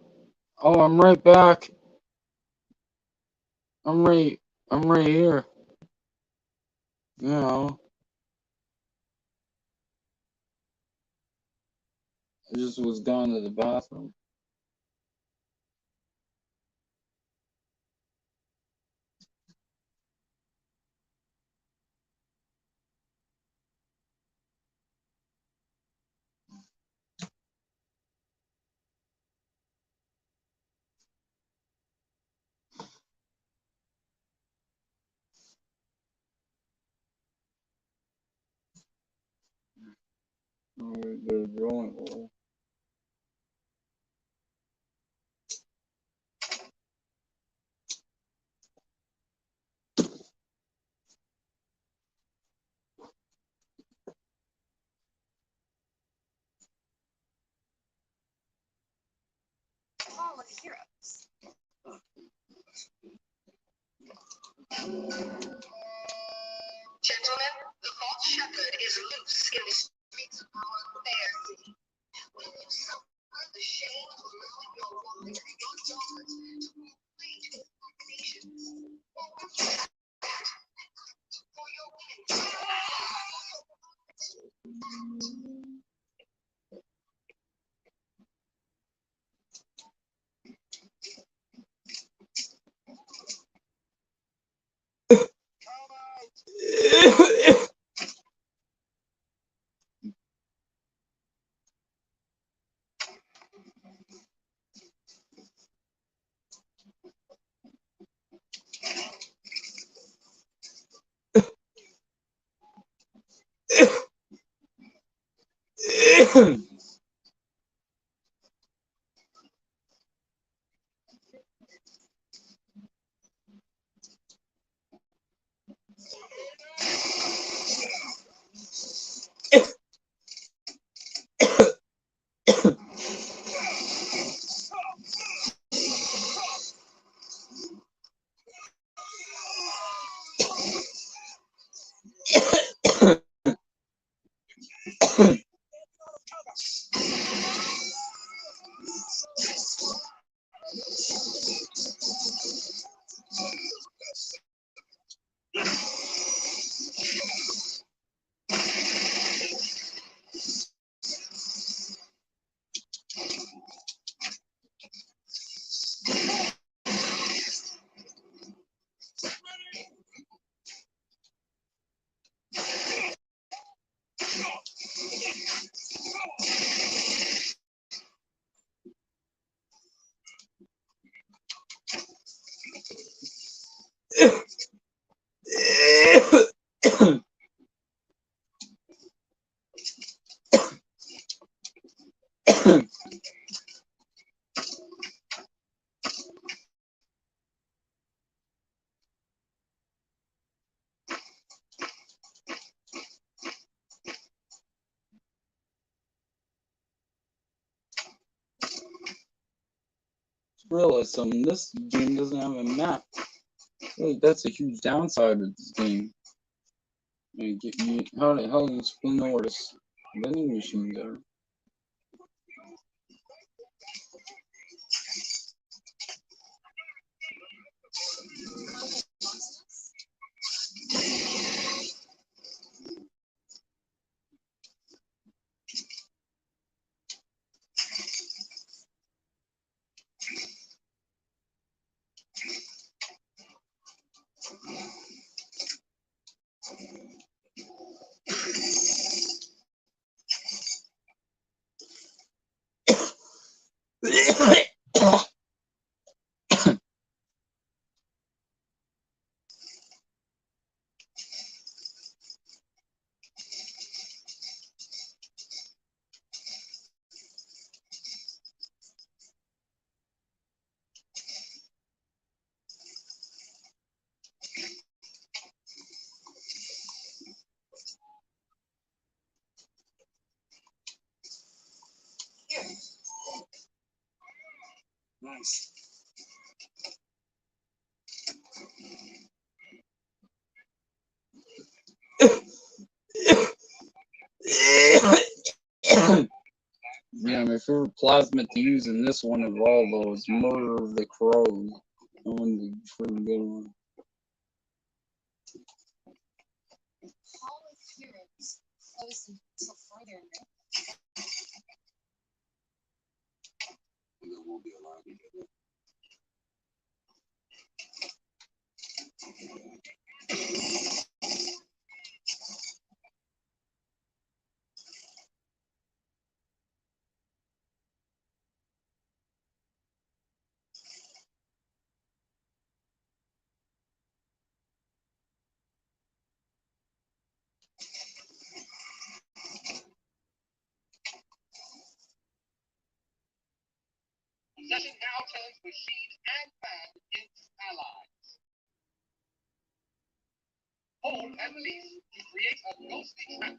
Oh, I'm right back. I'm right. I'm right here. You know, I just was gone to the bathroom. They're drawing. Fall of Heroes. Gentlemen, the false shepherd is loose in the streets of our fair city. When you suffer the shame of allowing your wife and your daughters to complete vaccinations, for your women. Realism. This game doesn't have a map. Really, that's a huge downside of this game. How the hell do you spin know where this vending machines are? Nice. Yeah, my favorite plasma to use in this one of all those Murder of the Crows. That one's a pretty good one. Hall of Heroes closed until further notice. There won't be a line together. Possession now turns machine and man against allies. Hold and release to create a ghostly trap.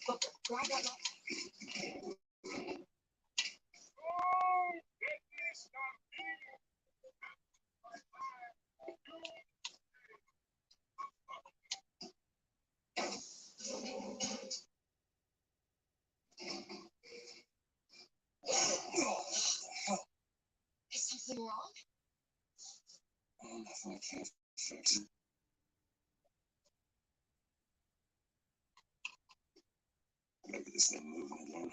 Booker, grab that knife. Is something wrong? Oh, nothing. I can't fix it. Maybe this thing moving again.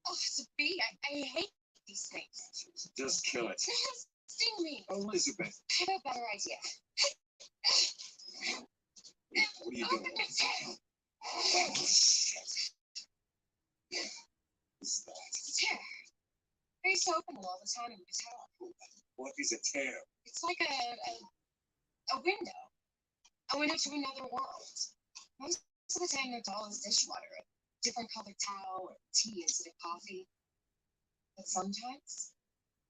Oh, it's a bee. I hate these things. Just kill it. It has sting me. Elizabeth, I have a better idea. what are you doing? Oh, shit. What's that? It's a tear. I used to open it all the time in my tower. What is a tear? It's like a window. A window to another world. Most of the time, their doll is dishwater, a different colored towel, or tea instead of coffee. But sometimes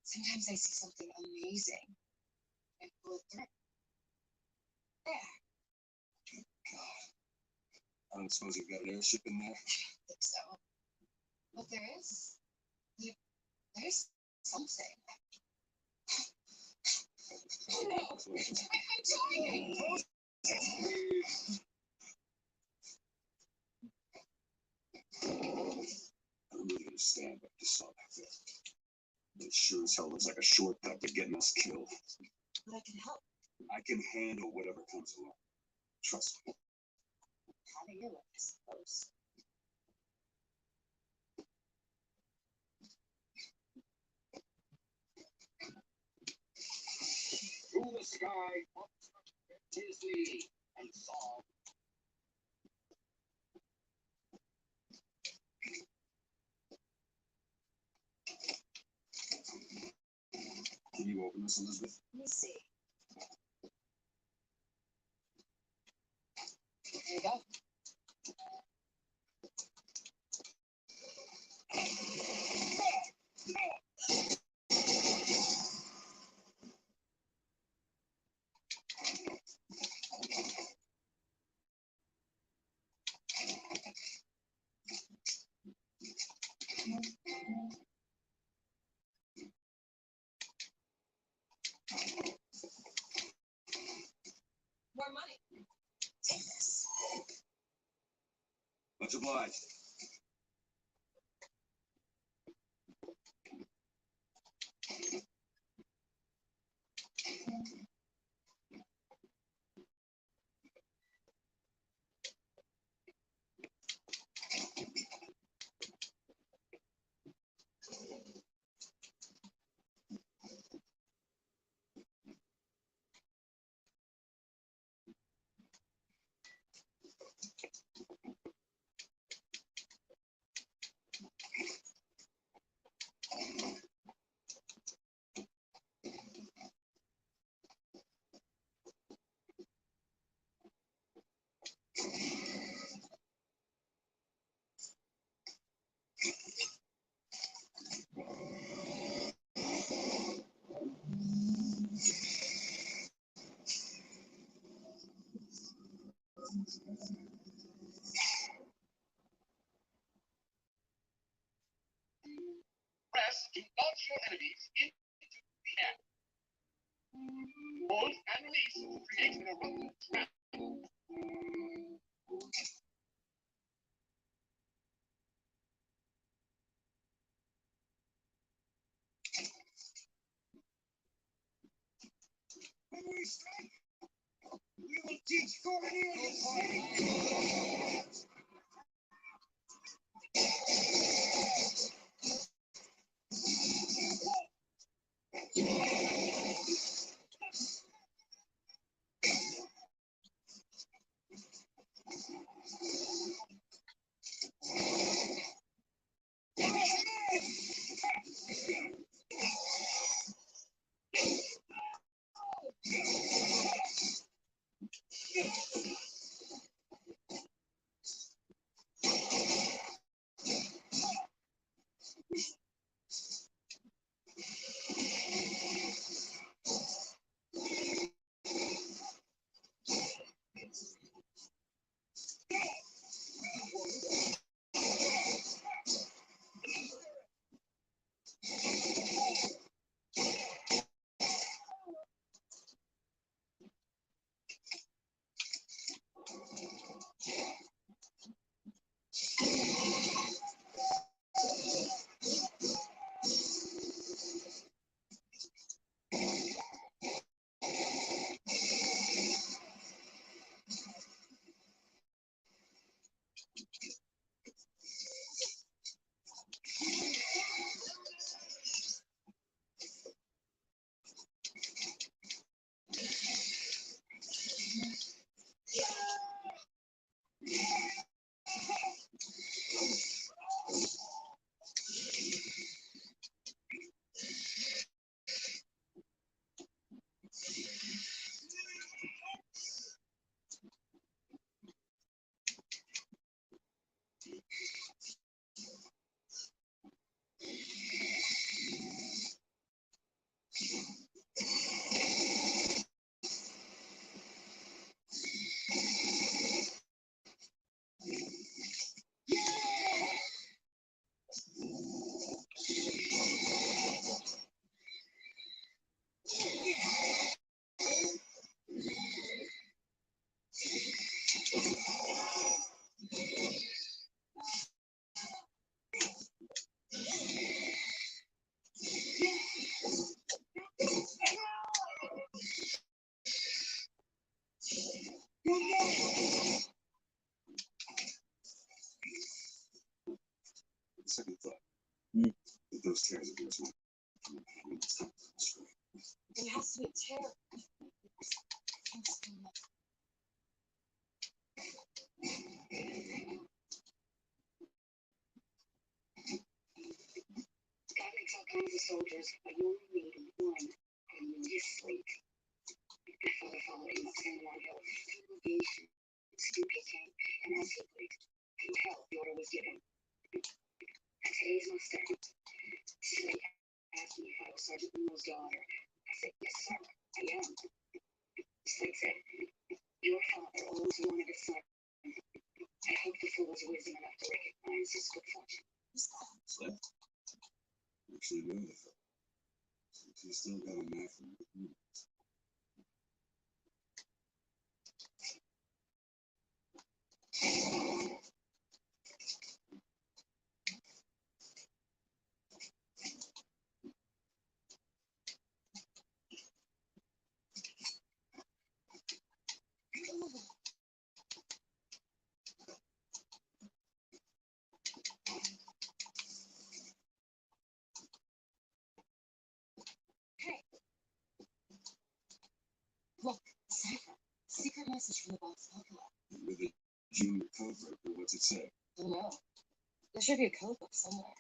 I see something amazing. I pull it through. There. I don't suppose you've got an airship in there? I think so. But there's something. Oh no! I'm dying! I don't really understand what you saw back there. But it sure as hell looks like a shortcut to getting us killed. But I can help. I can handle whatever comes along. Trust me. How do you look, I suppose? Through the sky, Disney and song. Can you open this, Elizabeth? Let me see. There you go. More money. Take this. Much obliged. enemies into the app. Hold and release to create an eruption trap. When we strike, we will teach Cornelius fighting. Second thought. If those tears of yours won't stop the strike. It has to be terrible. God makes all kinds of soldiers, but you only need one on this slate. My father followed him up San Juan Hill, through stupid tank, and as he played, through hell, the order was given. And today's my stand. Slate asked me if I was Sergeant Moon's daughter. I said, yes, sir, I am. Slate said, your father always wanted a son. I hope the fool was wisdom enough to recognize his good fortune. Slip? Actually knew the fellow. He still got a knife from the Look, Cypher. Secret message from the boss Pokemon. with a junior code breaker. What's it say? I don't know. There should be a code book somewhere.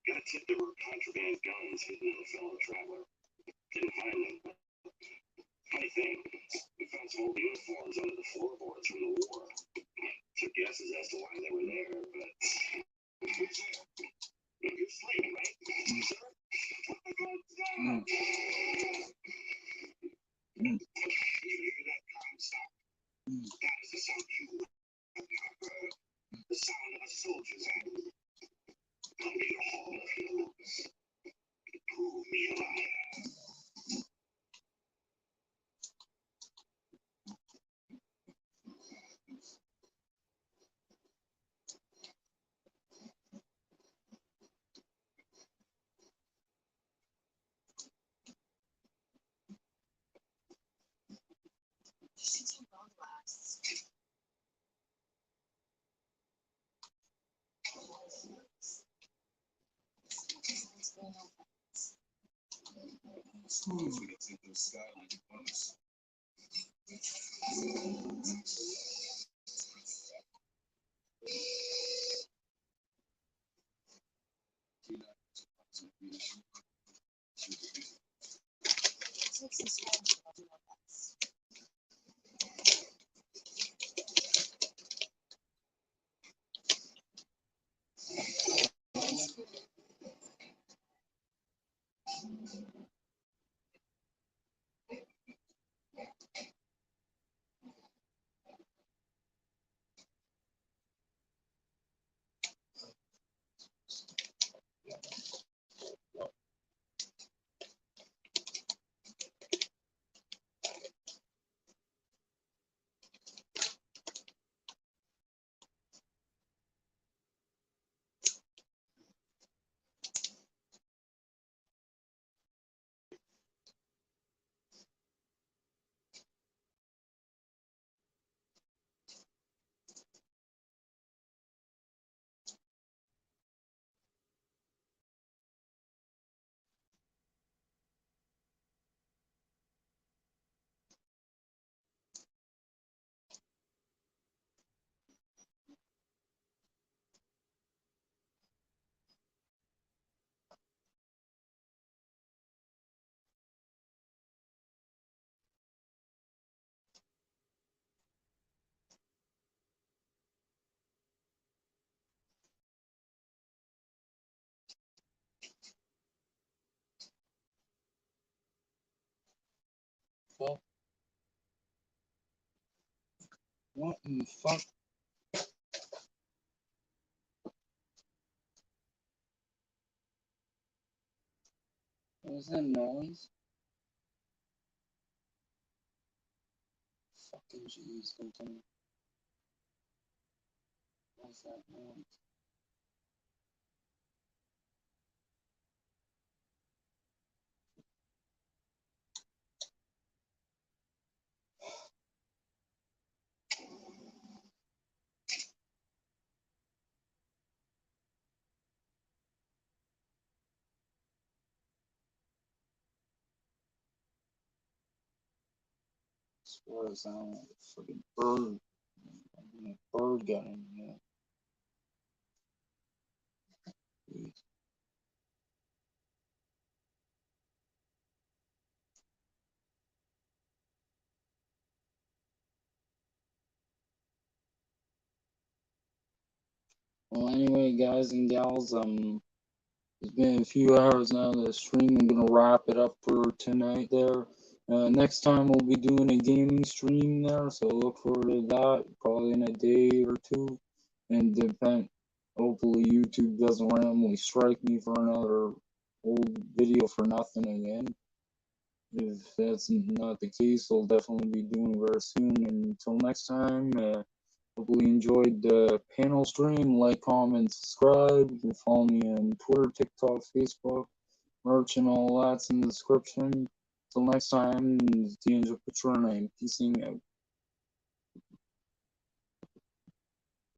Got a tip there were contraband guns hidden in a fellow traveler. Didn't find them, but thing. We found some old uniforms under the floorboards from the war. Took guesses as to why they were there, but who's there? You're sleeping, right? Sir? Put the guns down! You hear that kind of sound? That is the sound you have never heard. The sound of a soldier's hand. Under your hall of heroes. Prove me a liar. She's too long lasts. Schools we can take those Skyline ones. Takes some time to do all that. Well, what in the fuck? What was that noise? Fucking jeez, don't tell me. What's that noise? Swear it sounded like a fucking bird. A bird got in here. Jeez. Well, anyway, guys and gals, it's been a few hours now of the stream. I'm gonna wrap it up for tonight there. Next time we'll be doing a gaming stream there, so look forward to that, probably in a day or two. And depend, hopefully YouTube doesn't randomly strike me for another old video for nothing again. If that's not the case, I'll definitely be doing very soon. And until next time, hopefully you enjoyed the panel stream. Like, comment, subscribe. You can follow me on Twitter, TikTok, Facebook, merch, and all that's in the description. Till next time, it's the Angel Patronum. Peacing out.